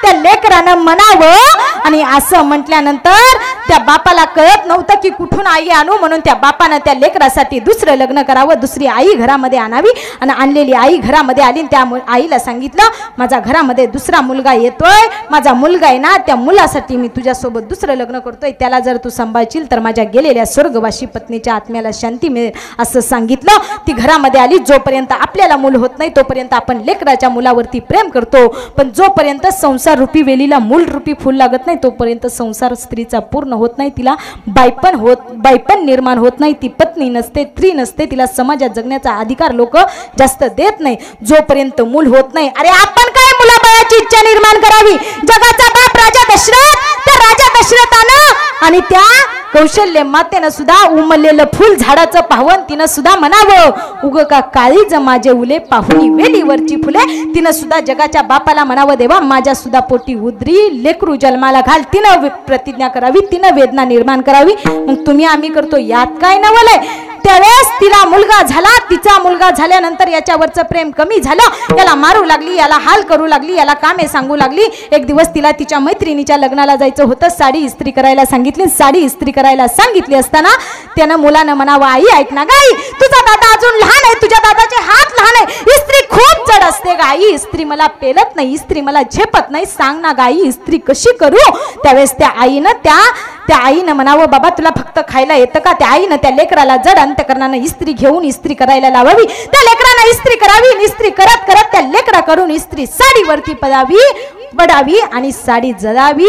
त्या लेकरानं म्हणावं आणि असं म्हटल्यानंतर त्या बापाला कळत नव्हतं की कुठून आई आणू, म्हणून त्या बापानं त्या लेकरासाठी दुसरं लग्न करावं, दुसरी आई घरामध्ये आणावी. आणि आणलेली आई घरामध्ये आली. त्या आईला सांगितलं, माझा घरामध्ये दुसरा मुलगा येतोय, माझा मुलगा आहे ना, त्या मुलासाठी मी तुझ्यासोबत दुसरं लग्न करतोय, त्याला जर तू सांभाळशील तर माझ्या गेलेल्या स्वर्गवासी पत्नीच्या आत्म्याला शांती मिळेल असं सांगितलं. ती घरामध्ये आली. जोपर्यंत आपल्याला मूल होत नाही तोपर्यंत आपण लेकराच्या मुलावरती प्रेम करतो, पण जोपर्यंत संसार रूपी वेलीला मूल रूपी फूल लागत नाही तोपर्यंत संसार स्त्रीचा पूर्ण होत नाही, तिला बायपण निर्माण होत नाही, ती पत्नी नसते, स्त्री नसते, तिला समाजात जगण्याचा अधिकार लोक जास्त देत नाही जोपर्यंत मूल होत नाही. अरे आपण काय मुलाबाळाची इच्छा निर्माण करावी. जगाचा बाप राजा दशरथ, त्या राजा दशरथानं आणि त्या कौशल्य मातेनं सुद्धा उमललेलं फुल झाडाचं पाहून तिनं सुद्धा म्हणावं, उग का काळीज माझे उले पाहुणी वेलीवरची फुले. तिनं सुद्धा जगाच्या बापाला म्हणावं, देवा माझ्या सुद्धा पोटी उदरी लेकरू जन्माला घाल. तिनं प्रतिज्ञा करावी, तिनं वेदना निर्माण करावी. मग तुम्ही आम्ही करतो यात काय नवलय. त्यावेळेस तिला मुलगा झाला. तिचा मुलगा झाल्यानंतर याच्यावरचं प्रेम कमी झालं, याला मारू लागली, याला हाल करू लागली, याला कामे सांगू लागली. एक दिवस तिला तिच्या मैत्रिणीच्या लग्नाला जायचं होतं, साडी इस्त्री करायला सांगितली. साडी इस्त्री करायला सांगितली असताना त्यानं मुलानं म्हणावं, आई ऐक ना गाई, तुझा दादा अजून लहान आहे, तुझ्या दादाचे हात लहान आहे, इस्त्री खूप जड असते गाई, इस्त्री मला पेलत नाही, इस्त्री मला झेपत नाही, सांग ना गाई इस्त्री कशी करू. त्यावेळेस त्या आईनं म्हणावं, बाबा तुला फक्त खायला येतं का. त्या आईनं त्या लेकराला जड अंतकरणानं इस्त्री घेऊन इस्त्री करायला लावावी. त्या लेकरानं इस्त्री करावी. इस्त्री करत करत त्या लेकराकडून इस्त्री साडीवरती पडावी आणि साडी जळावी.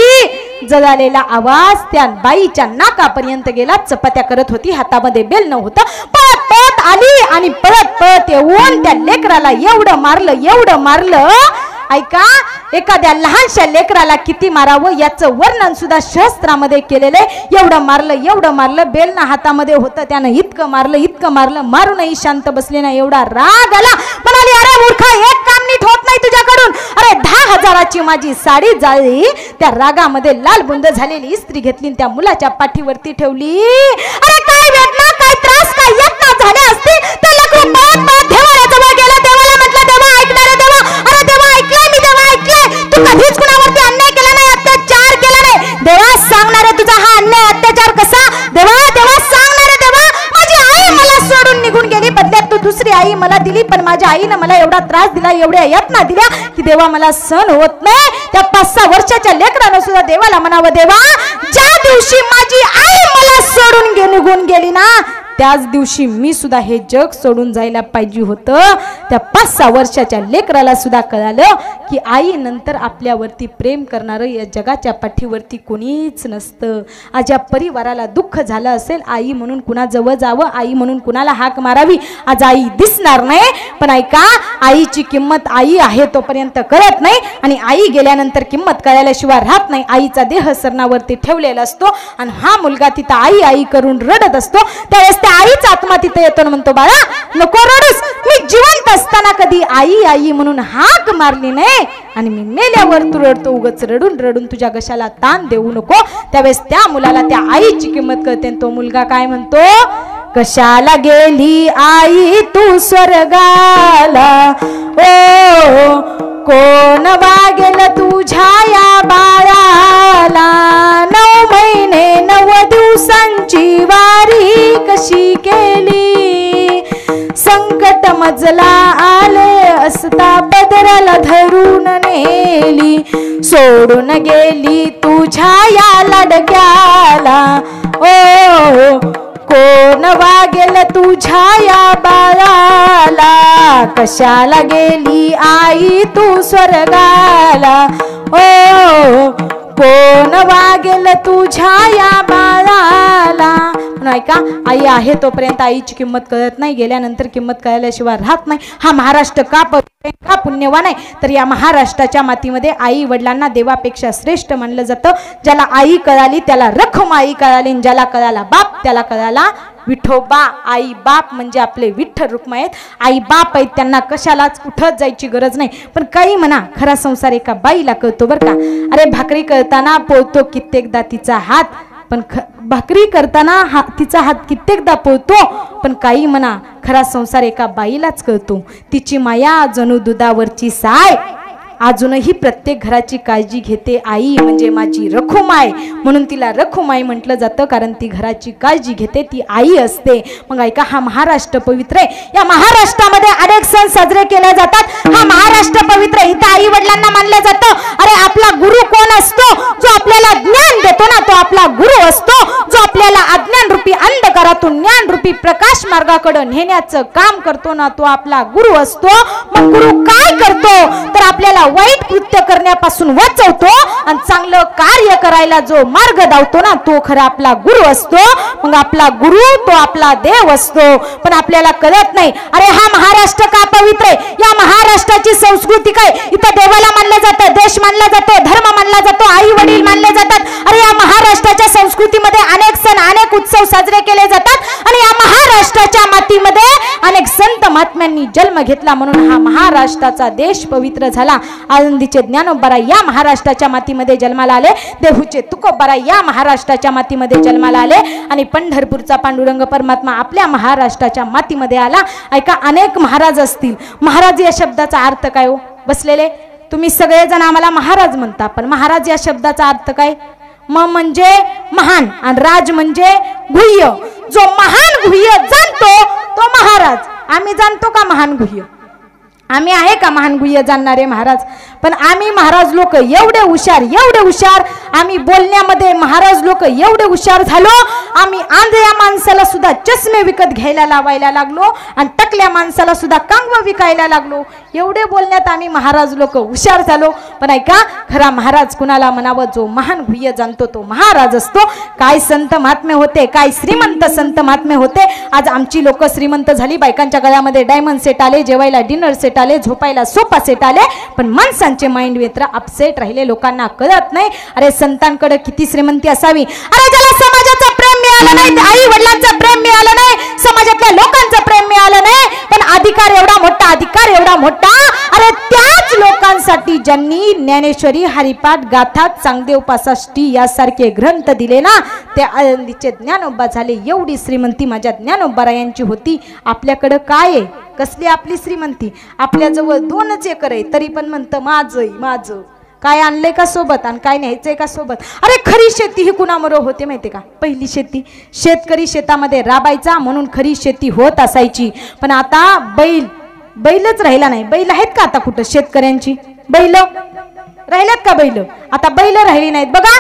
जळालेला आवाज त्या बाईच्या नाकापर्यंत गेला. चपात्या करत होती, हातामध्ये बेल नव्हतं. पळत पळत आली आणि पळत पळत येऊन त्या लेकराला एवढं मारलं. ऐका, एखाद्या लहानशा लेकराला किती मारावं याचं वर्णन सुद्धा शास्त्रामध्ये केलेलं आहे. एवढं मारलं, बेलना हातामध्ये होतं, त्यानं इतकं मारलं, मारूनही शांत बसले ना. एवढा राग आला, म्हणाली, अरे मूर्खा, एक काम नीट होत नाही तुझ्याकडून. अरे 10,000ची माझी साडी जाळली. त्या रागामध्ये लाल बुंद झालेली इस्त्री घेतली, त्या मुलाच्या पाठीवरती ठेवली. अरे काय वेदना, काय त्रास, काय यातना झाल्या असते. त्या लेकरू पळत देवाजवळ गेला. देवाला म्हटलं, देवा ऐकणारे देवा, अरे देवा ऐकलंय मी, देवा ऐकलंय, तू कधीच कुणावरती अन्याय केला नाही, अत्याचार केला नाही. देवा सांगणारे तुझा हा अन्याय अत्याचार कसा. देवा सांगणारे देवा, माझी आई मला सोडून निघून गेली, बदल्यात तू दुसरी आई मला दिली, पण माझ्या आईनं मला एवढा त्रास दिला, एवढ्या यातना दिल्या की देवा मला सहन होत नाही. त्या 5-6 वर्षाच्या लेकरानं सुद्धा देवाला म्हणावं, देवा ज्या दिवशी माझी आई मला सोडून निघून गेली ना, त्याच दिवशी मी सुद्धा हे जग सोडून जायला पाहिजे होतं. त्या 5-6 वर्षाच्या लेकराला सुद्धा कळालं की आई नंतर आपल्यावरती प्रेम करणारं या जगाच्या पाठीवरती कोणीच नसतं. आज या परिवाराला दुःख झालं असेल, आई म्हणून कुणाजवळ जावं, आई म्हणून कुणाला हाक मारावी. आज आई दिसणार नाही, पण ऐका, आईची किंमत आई आहे तोपर्यंत कळत नाही आणि आई गेल्यानंतर किंमत कळल्याशिवाय राहत नाही. आईचा देह सरणावरती ठेवलेला असतो आणि हा मुलगा तिथं आई आई करून रडत असतो. त्यावेळेस त्या आईचा आत्मा तिथे येतो, म्हणतो, बाळा नको रडूस, मी जिवंत असताना कधी आई आई म्हणून हाक मारली नाही आणि मी मेल्यावर तू रडतो, उगच रडून रडून तुझ्या घशाला ताण देऊ नको. त्यावेळेस त्या मुलाला त्या आईची किंमत कळते. तो मुलगा काय म्हणतो, कशाला गेली आई तू स्वर्गाला ओ कोण वागेल तुझ्या या बाळाला 9 महिने 9 दिवसांची वारी कशी केली संकट मजला आले असता पदराला धरून नेली सोडून गेली तुझ्या या लाडक्याला ओ कोण वागेल तुझ्या या बाळाला कशाला गेली आई तू स्वर्गाला ओ कोण वागेल तुझ्या या बाळाला ऐका आई आहे तोपर्यंत आईची किंमत कळत नाही गेल्यानंतर किंमत कळल्याशिवाय राहत नाही हा महाराष्ट्र का पुण्यवान आहे तर या महाराष्ट्राच्या मातीमध्ये आई वडिलांना देवापेक्षा श्रेष्ठ मानलं जातं ज्याला आई कळाली त्याला रखम आई कळाली ज्याला कळाला बाप त्याला कळाला विठोबा आई बाप म्हणजे आपले विठ्ठल रुक्म आहेत आई बाप आहेत त्यांना कशालाच उठत जायची गरज नाही पण काही म्हणा खरा संसार एका बाईला कळतो बरं का अरे भाकरी करताना पोळतो कित्येकदा तिचा हात पण भाकरी करताना तिचा हात कित्येकदा पोळतो पण काही म्हणा खरा संसार एका बाईलाच कळतो तिची माया जणू दुधावरची साय अजूनही प्रत्येक घराची काळजी घेते आई म्हणजे माझी रखुमाई म्हणून तिला रखुमाई म्हटलं जातं कारण ती घराची काळजी घेते ती आई असते मग ऐका हा महाराष्ट्र पवित्र आहे या महाराष्ट्रामध्ये अनेक सण साजरे केले जातात हा महाराष्ट्र पवित्र इथं आई वडिलांना मानलं जातं अरे आपला गुरु कोण असतो जो आपल्याला ज्ञान देतो ना तो आपला गुरु असतो जो आपल्याला अज्ञान रूपी अंधकारातून ज्ञान रूपी प्रकाश मार्गाकडे नेण्याचं काम करतो ना तो आपला गुरु असतो मग गुरु काय करतो तर आपल्याला वाईट कृत्य करण्यापासून वाचवतो आणि चांगलं कार्य करायला जो मार्ग दावतो ना तो खरा आपला गुरु असतो मग आपला गुरु तो आपला देव असतो पण आपल्याला कळत नाही अरे हा महाराष्ट्र का पवित्र आहे या महाराष्ट्राची संस्कृती काय इथं देवाला मानलं जातं देश मानला जातो धर्म मानला जातो आई वडील मानले जातात अरे या महाराष्ट्राच्या संस्कृतीमध्ये अनेक सण अनेक उत्सव साजरे केले जातात आणि या महाराष्ट्राच्या मातीमध्ये अनेक संत महात्म्यांनी जन्म घेतला म्हणून हा महाराष्ट्राचा देश पवित्र झाला आनंदीचे ज्ञानोबा या महाराष्ट्राच्या मातीमध्ये जन्माला आले देहूचे तुकोबा या महाराष्ट्राच्या मातीमध्ये जन्माला आले आणि पंढरपूरचा पांडुरंग परमात्मा आपल्या महाराष्ट्राच्या मातीमध्ये आला ऐका अनेक महाराज असतील महाराज या शब्दाचा अर्थ काय हो बसलेले तुम्ही सगळेजण आम्हाला महाराज म्हणता पण महाराज या शब्दाचा अर्थ काय म्हणजे महान आणि राज म्हणजे गुह्य जो महान गुह्य जाणतो तो महाराज आम्ही जाणतो का महान गुह्य आम्ही आहे का महान गुह्य जाणणारे महाराज पण आम्ही महाराज लोक एवढे हुशार आम्ही बोलण्यामध्ये महाराज लोक एवढे हुशार झालो आम्ही आंधळ्या माणसाला सुद्धा चष्मे विकत घ्यायला लावायला लागलो आणि टकल्या माणसाला सुद्धा कांगवा विकायला लागलो एवढे बोलण्यात आम्ही महाराज लोक हुशार झालो पण ऐका खरा महाराज कुणाला म्हणावं जो महान गुह्य जाणतो तो महाराज असतो काय संत महात्मे होते काय श्रीमंत संत महात्मे होते आज आमची लोक श्रीमंत झाली बायकांच्या गळ्यामध्ये डायमंड सेट आले जेवायला डिनर सेट आले झोपायला सोफा सेट आले पण माणसांचे माइंड वेत्र अपसेट राहिले लोकांना कळत नाही अरे संतांकडे किती श्रीमंती असावी अरे ज्याला समाजाचं प्रेम मिळालं नाही आई वडिलांचं प्रेम मिळालं नाही समाजातल्या लोकांचं प्रेम मिळालं नाही पण अधिकार एवढा मोठा अरे त्याच लोकांसाठी ज्यांनी ज्ञानेश्वरी हरिपाठ गाथा चांगदेव पासाष्टी यासारखे ग्रंथ दिले ना ते आनंदीचे ज्ञानोबा झाले एवढी श्रीमंती माझ्या ज्ञानोबा यांची होती आपल्याकडे काय आहे कसली आपली श्रीमंती आपल्याजवळ 2 एकर आहे तरी पण म्हणतं माझं काय आणलंय का सोबत आणि काय न्यायचंय का सोबत अरे खरी शेती ही कुणामरो होते माहिती का पहिली शेती शेतकरी शेतामध्ये राबायचा म्हणून खरी शेती होत असायची पण आता बैलच राहिला नाही बैल आहेत का आता कुठं शेतकऱ्यांची बैल राहिल्यात का बैल आता बैल राहिली नाहीत बघा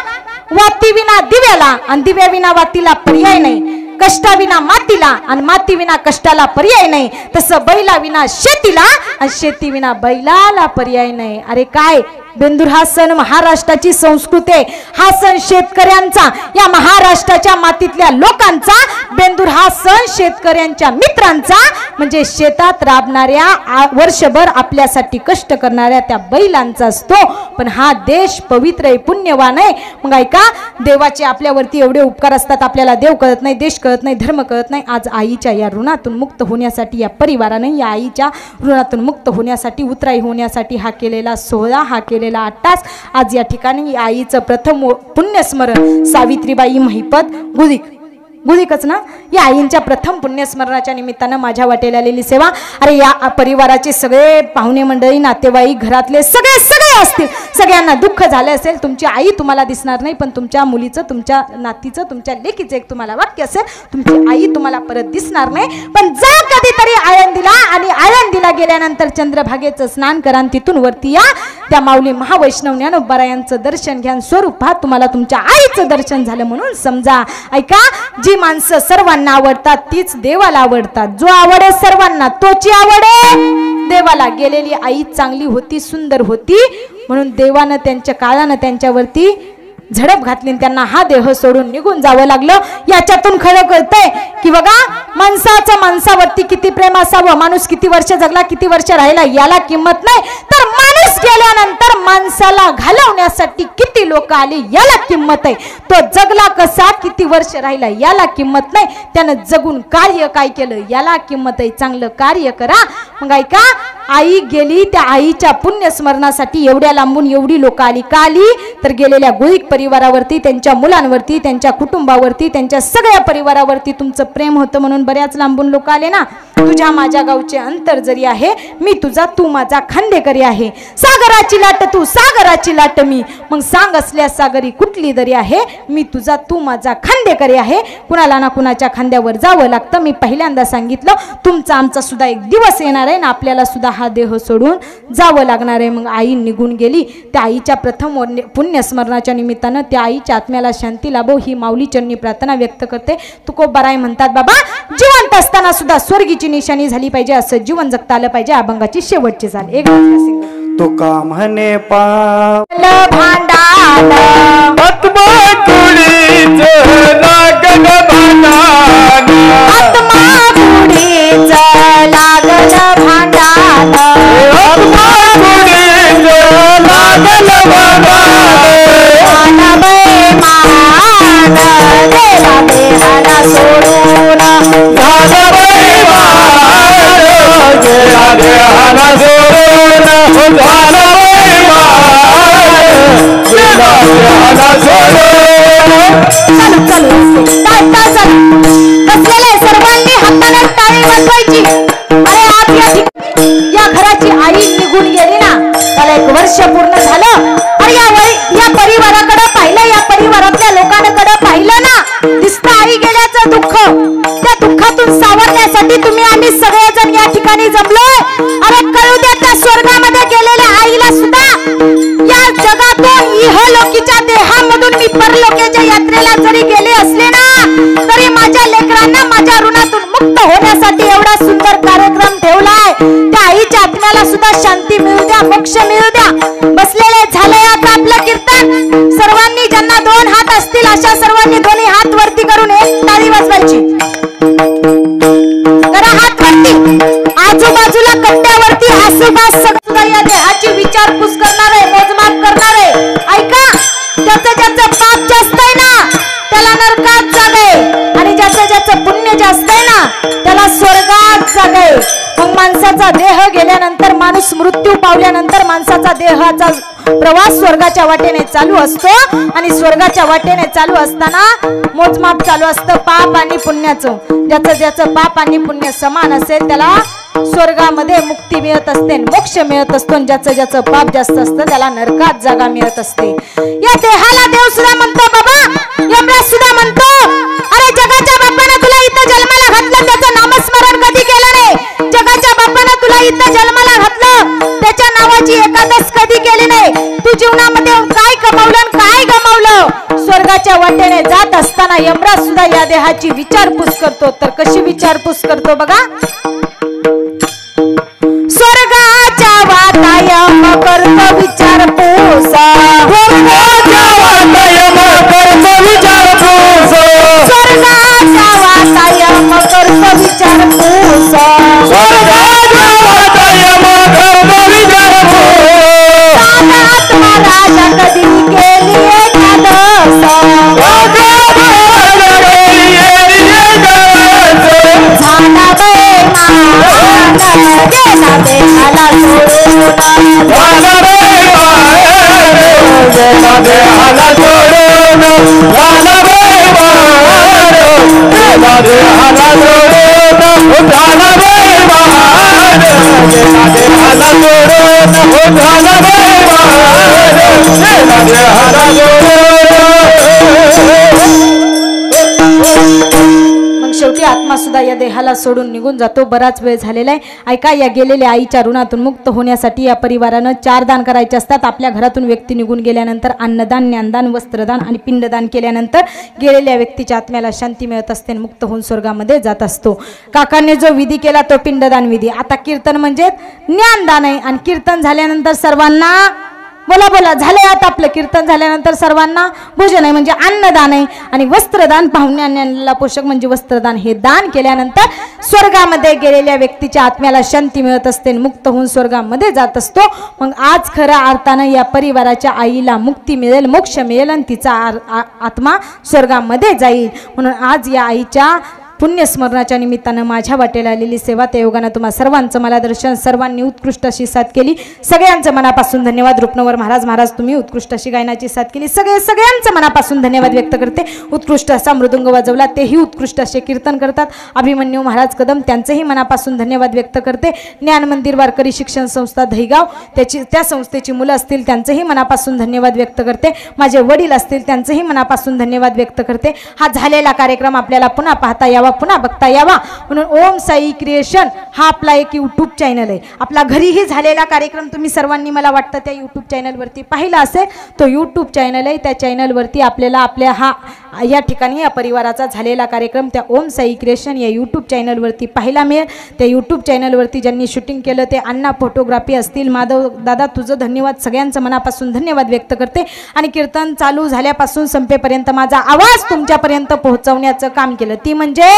वाती विना दिव्याला आणि दिव्या विना वातीला पर्याय नाही कष्टाविना मातीला आणि माती विना कष्टाला पर्याय नाही तसं बैला विना शेतीला आणि शेती विना बैलाला पर्याय नाही अरे काय बेंदूर हा सण महाराष्ट्राची संस्कृती आहे हा सण शेतकऱ्यांचा या महाराष्ट्राच्या मातीतल्या लोकांचा बेंदूर हा सण शेतकऱ्यांच्या मित्रांचा म्हणजे शेतात राबणाऱ्या वर्षभर आपल्यासाठी कष्ट करणाऱ्या त्या बैलांचा असतो पण हा देश पवित्र आहे पुण्यवान आहे मग ऐका देवाचे आपल्यावरती एवढे उपकार असतात आपल्याला देव कळत नाही देश कळत नाही धर्म कळत नाही आज आईच्या या ऋणातून मुक्त होण्यासाठी या परिवाराने या आईच्या ऋणातून मुक्त होण्यासाठी उतराई होण्यासाठी हा केलेला सोहळा हा केलेला आट्टास आज या ठिकाणी आईचं प्रथम पुण्यस्मरण सावित्रीबाई महिपत गुदिक गुढीकच ना. या आईंच्या प्रथम पुण्यस्मरणाच्या निमित्तानं माझ्या वाटेला आलेली सेवा. अरे या परिवाराचे सगळे पाहुणे मंडळी, नातेवाईक, घरातले सगळे सगळे असतील. सगळ्यांना दुःख झाले असेल. तुमची आई तुम्हाला दिसणार नाही, पण तुमच्या मुलीचं, तुमच्या नातीचं, तुमच्या लेकीचं एक तुम्हाला वाक्य असेल. तुमची आई तुम्हाला परत दिसणार नाही, पण जा कधीतरी आळंदीला, आणि आळंदीला गेल्यानंतर चंद्रभागेचं स्नान करा आणि तिथून वरती या. त्या माऊली महावैष्णव ज्ञानोबारायांचं दर्शन घ्या. स्वरूपात तुम्हाला तुमच्या आईचं दर्शन झालं म्हणून समजा. ऐका, जी माणसं सर्वांना आवडतात तीच देवाला आवडतात. जो आवडे सर्वांना तोची आवडे देवाला. गेलेली आई चांगली होती, सुंदर होती, म्हणून देवानं त्यांच्या काळानं त्यांच्यावरती झडप घातली, त्यांना हा देह सोडून निघून जावं लागलं. याच्यातून खरं कळतंय की बघा, माणसाचं माणसावरती किती प्रेम असावं. माणूस किती वर्ष जगला, किती वर्ष राहिला याला किंमत नाही, तर माणूस गेल्यानंतर माणसाला घालवण्यासाठी किती लोक आले याला किंमत आहे. तो जगला कसा, किती वर्ष राहिला याला किंमत नाही, त्यानं जगून कार्य काय केलं याला किंमत आहे. चांगलं कार्य करा. मग ऐका, आई गेली, त्या आईच्या पुण्यस्मरणासाठी एवढ्या लांबून एवढी लोक आली. का आली तर गेलेल्या गुळीक परिवारावरती, त्यांच्या मुलांवरती, त्यांच्या कुटुंबावरती, त्यांच्या सगळ्या परिवारावरती तुमचं प्रेम होतं म्हणून बऱ्याच लांबून लोक आले ना. तुझ्या माझ्या गावचे अंतर जरी आहे, मी तुझा तू माझा खांदेकरी आहे. सागराची लाट तू, सागराची लाट मी, मग सांग असल्या सागरी कुठली दरी आहे. मी तुझा तू माझा खांदेकरी आहे. कुणाला ना कुणाच्या खांद्यावर जावं लागतं. मी पहिल्यांदा सांगितलं, तुमचा आमचा सुद्धा एक दिवस येणार आहे ना, आपल्याला सुद्धा हा देह सोडून जावं लागणार आहे. मग आई निघून गेली. त्या आईच्या प्रथम पुण्यस्मरणाच्या निमित्तानं त्या आईच्या आत्म्याला शांती लाभो ही माऊली चरणी प्रार्थना व्यक्त करते. तुकोबाराय म्हणतात, बाबा जिवंत असताना सुद्धा स्वर्गीची निशाणी झाली पाहिजे, असं जीवन जगता आलं पाहिजे. अभंगाची शेवटची झाल. एक तुका म्हणे पावल भांडाल आत्मा कुडीचं लागल भांडाल, आत्मा कुडीचं लागल भांडाल, आत्मा कुडीचं लागल भांडाल. मान देवा देहाला सोडून झालं बैमान, गेला देहाला सोडून, झालं बैमान, गेला देहाला सोडून. चालू चालू टाळता चालू बसलेले सर्वांनी हाताने टाळी वाजवायची. अरे आज या घराची आई निघून गेली ना, त्याला 1 वर्ष पूर्ण झालं. अरे या परिवाराकडे पाहिलं, या परिवारातल्या लोकांकडे पाहिलं ना, दिसतं आई गेल्याचं दुःख. त्या दुःखातून सावरण्यासाठी तुम्ही आम्ही सगळेजण या ठिकाणी जमलोय. अरे कळू द्या त्या स्वर्गामध्ये गेलेल्या आईला सुद्धा, या जगातून इहलोकीच्या देहामधून मी परलोकाच्या यात्रेला जरी गेले असले ना, तरी माझ्या लेकरांना माझ्या ऋणातून मुक्त होण्यासाठी एवढा सुंदर कार्यक्रम ठेवलाय. त्या आईच्या आत्म्याला सुद्धा शांती मिळू द्या, मोक्ष मिळू द्या. बसलेले झाले आता आपलं कीर्तन. सर्वांनी ज्यांना 2 हात असतील अशा सर्वांनी दोन्ही हात वरती करून एक टाळी वाजवायची. करा हात वरती. आजूबाजूला कट्ट्यावरती आसूबास सगळं या देहाची विचारपूस करणार आहे, मोजमाप करणार आहे. ऐका, ज्याचं पाप जास्त आहे ना त्याला नरकात जागे, आणि ज्याचं पुण्य जास्त आहे ना त्याला स्वर्गात जागे. मग माणसाचा देह गेल्यानंतर, माणूस मृत्यू पावल्यानंतर माणसाचा देहाचा प्रवास स्वर्गाच्या वाटेने चालू असतो. आणि स्वर्गाच्या वाटेने चालू असताना मोजमाप चालू असतं पाप आणि पुण्याचं. ज्याचं पाप आणि पुण्य समान असेल त्याला स्वर्गामध्ये मुक्ती मिळत असते, मोक्ष मिळत असतो. ज्याचं पाप जास्त असतं त्याला नरकात जागा मिळत असते. या देहाला देव सुद्धा म्हणतो, बाबा यमराज सुद्धा म्हणतो, अरे जगाच्या बापानं तुला इथं जन्माला घातलं, त्याचं नामस्मरण कधी केलं नाही. जगाच्या बापानं तुला इथं जन्माला घातलं, त्याच्या नावाची एकादश कधी केली नाही. तू जीवनामध्ये काय कमावलं, काय गमावलं. स्वर्गाच्या वाटेने जात असताना यमराज सुद्धा या देहाची विचारपूस करतो. तर कशी विचारपूस करतो बघा. स्वर्गाच्या वातायम करतो विचारपूस, स्वर्गाच्या वातायम करतो विचारपूस, स्वर्गाच्या वातायम करतो विचारपूस, स्वर्गाच्या वातायम करतो विचारपूस. आत्मा राजा कधी केली एकादश, झाला बेमान, गेला देहाला सोडून, झाला बेमान, गेला देहाला सोडून, झाला बेमान, मग शेवटी आत्मा सुद्धा या देहाला सोडून निघून जातो. बराच वेळ झालेला आहे. ऐका, या गेलेल्या आईच्या ऋणातून मुक्त होण्यासाठी या परिवारानं 4 दान करायचे असतात. आपल्या घरातून व्यक्ती निघून गेल्यानंतर अन्नदान, ज्ञानदान, वस्त्रदान आणि पिंडदान केल्यानंतर गेलेल्या व्यक्तीच्या आत्म्याला शांती मिळत असते, मुक्त होऊन स्वर्गामध्ये जात असतो. काकांनी जो विधी केला तो पिंडदान विधी. आता कीर्तन म्हणजे ज्ञानदान आहे आणि कीर्तन झाल्यानंतर सर्वांना बोला बोला झालंय. आता आपलं कीर्तन झाल्यानंतर सर्वांना भोजन आहे म्हणजे अन्नदान आहे. आणि वस्त्रदान, पाहुण्यांना पोषक म्हणजे वस्त्रदान. हे दान केल्यानंतर स्वर्गामध्ये गेलेल्या व्यक्तीच्या आत्म्याला शांती मिळत असते, मुक्त होऊन स्वर्गामध्ये जात असतो. मग आज खऱ्या अर्थानं या परिवाराच्या आईला मुक्ती मिळेल, मोक्ष मिळेल आणि तिचा आत्मा स्वर्गामध्ये जाईल. म्हणून आज या आईच्या पुण्यस्मरणाच्या निमित्तानं माझ्या वाटेला आलेली सेवा, त्या योगानं तुम्हा सर्वांचं मला दर्शन, सर्वांनी उत्कृष्ट अशी साथ केली. सगळ्यांचं मनापासून धन्यवाद. रुपनवर महाराज तुम्ही उत्कृष्ट अशी गायनाची साथ केली. सगळ्यांचं मनापासून धन्यवाद व्यक्त करते. उत्कृष्ट असा मृदुंग वाजवला, तेही उत्कृष्ट असे कीर्तन करतात. अभिमन्यू महाराज कदम, त्यांचेही मनापासून धन्यवाद व्यक्त करते. ज्ञान मंदिर वारकरी शिक्षण संस्था दहिगाव, त्या संस्थेची मुलं असतील त्यांचेही मनापासून धन्यवाद व्यक्त करते. माझे वडील असतील त्यांचेही मनापासून धन्यवाद व्यक्त करते. हा झालेला कार्यक्रम आपल्याला पुन्हा पाहता यावा, पुन्हा बघता यावा म्हणून ओम साई क्रिएशन हा आपला एक यूट्यूब चॅनल आहे. आपला घरीही झालेला कार्यक्रम तुम्ही सर्वांनी मला वाटतं त्या यूट्यूब चॅनलवरती पाहिला असेल. तो यूट्यूब चॅनल आहे. त्या चॅनलवरती आपल्याला आपल्या या ठिकाणी या परिवाराचा झालेला कार्यक्रम त्या ओम साई क्रिएशन या यूट्यूब चॅनलवरती पाहायला मिळेल. त्या यूट्यूब चॅनलवरती ज्यांनी शूटिंग केलं ते अण्णा फोटोग्राफी असतील, माधव दादा तुझं धन्यवाद, सगळ्यांचं मनापासून धन्यवाद व्यक्त करते. आणि कीर्तन चालू झाल्यापासून संपेपर्यंत माझा आवाज तुमच्यापर्यंत पोहोचवण्याचं काम केलं ती म्हणजे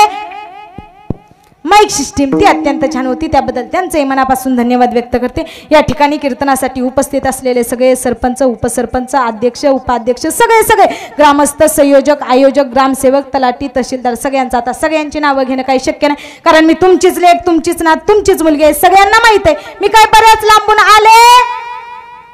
माईक सिस्टीम, ती अत्यंत छान होती. त्याबद्दल त्यांचे मनापासून धन्यवाद व्यक्त करते. या ठिकाणी कीर्तनासाठी उपस्थित असलेले सगळे सरपंच, उपसरपंच, अध्यक्ष, उपाध्यक्ष, सगळे ग्रामस्थ, संयोजक, आयोजक, ग्रामसेवक, तलाठी, तहसीलदार, सगळ्यांचा आता सगळ्यांची नावं घेणं काही शक्य नाही. कारण मी तुमचीच लेक, तुमचीच नात, तुमचीच मुलगी आहे. सगळ्यांना माहित आहे मी काय बऱ्याच लांबून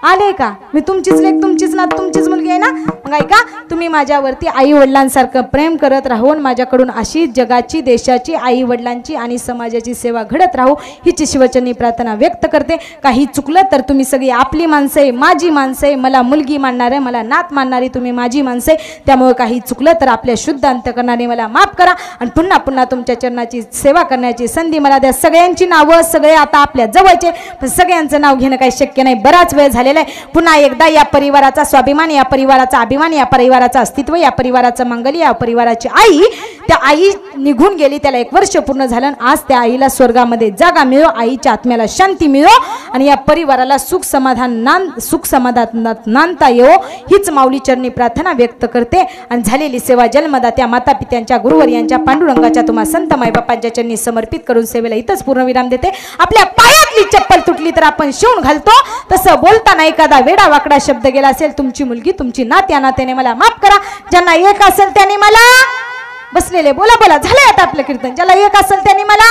आले का. मी तुमचीच लेक, तुमचीच नात, तुमचीच मुलगी आहे ना. मग ऐका, तुम्ही माझ्यावरती आई वडिलांसारखं प्रेम करत राहून माझ्याकडून अशी जगाची, देशाची, आई वडिलांची आणि समाजाची सेवा घडत राहू हीच शिवचनी प्रार्थना व्यक्त करते. काही चुकलं तर तुम्ही सगळी आपली माणसं आहे, माझी माणसं आहे. मला मुलगी मानणार आहे, मला नात मानणारी तुम्ही माझी माणसं आहे. त्यामुळे काही चुकलं तर आपल्या शुद्ध अंतकरणाने मला माफ करा आणि पुन्हा पुन्हा तुमच्या चरणाची सेवा करण्याची संधी मला द्या. सगळ्यांची नावं सगळे आता आपल्या जवळचे, पण सगळ्यांचं नाव घेणं काही शक्य नाही. बराच वेळ झाले. पुन्हा एकदा या परिवाराचा स्वाभिमान, या परिवाराचा अभिमान, या परिवाराचं अस्तित्व, या परिवाराचं मंगल, या परिवाराची आई, त्या आई निघून गेली, त्याला 1 वर्ष पूर्ण झालं. आज त्या आईला स्वर्गामध्ये जागा मिळो, आईच्या आत्म्याला शांती मिळो आणि या परिवाराला सुख समाधानात नांदता येवो हीच माऊली चरणी प्रार्थना व्यक्त करते. आणि झालेली सेवा जन्मदात्या माता पित्यांच्या, गुरुवर्यांच्या, पांडुरंगाच्या, तुम्हा संत मायबापांच्या चरणी समर्पित करून सेवेला इथंच पूर्णविराम देते. आपल्या पायातली चप्पल तुटली तर आपण शिवून घालतो, तसं बोलताना एखादा वेडा वाकडा शब्द गेला असेल, तुमची मुलगी, तुमची नात या नात्याने मला माफ करा. ज्यांना एक असेल त्यांनी मला बसलेले बोला झाले आता आपलं कीर्तन. ज्याला एक असेल त्यांनी मला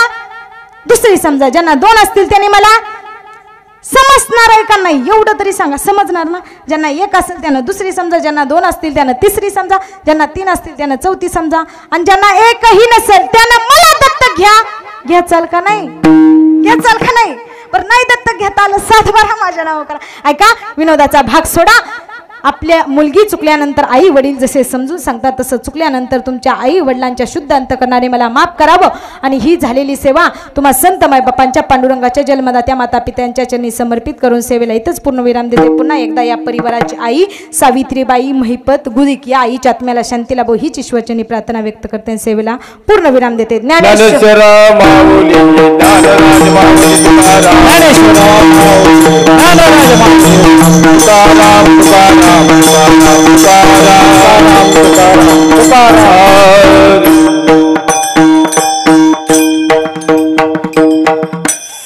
दुसरी समजा, ज्यांना 2 असतील त्यांनी मला समजणार आहे का नाही एवढं तरी सांगा. समजणार ना. ज्यांना एक असेल त्यांना दुसरी समजा, ज्यांना 2 असतील त्यांना तिसरी समजा, ज्यांना 3 असतील त्यांना चौथी समजा आणि ज्यांना एकही नसेल त्यांना मला दत्तक घ्या चाल का नाही, घ्याचाल का नाही. बरं नाही दत्तक घेता आलं 7 बारा माझ्या नाव करा. ऐका, विनोदाचा भाग सोडा. आपल्या मुलगी चुकल्यानंतर आई वडील जसे समजून सांगतात तसं चुकल्यानंतर तुमच्या आई वडिलांच्या शुद्ध अंतकरणाने मला माफ करावं आणि ही झालेली सेवा तुम्हा संत मायबापांच्या, पांडुरंगाच्या, जन्मदात्या माता पित्यांच्या चरणी समर्पित करून सेवेला इथंच पूर्णविराम देते. पुन्हा एकदा या परिवाराची आई सावित्रीबाई महिपत गुदिक या आईच्या आत्म्याला शांती लाभो हीच ईश्वरचरणी प्रार्थना व्यक्त करते. सेवेला पूर्णविराम देते. ज्ञानेश्वर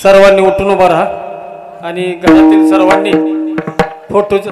सर्वांनी उठून उभा राहा आणि घरातील सर्वांनी फोटोचे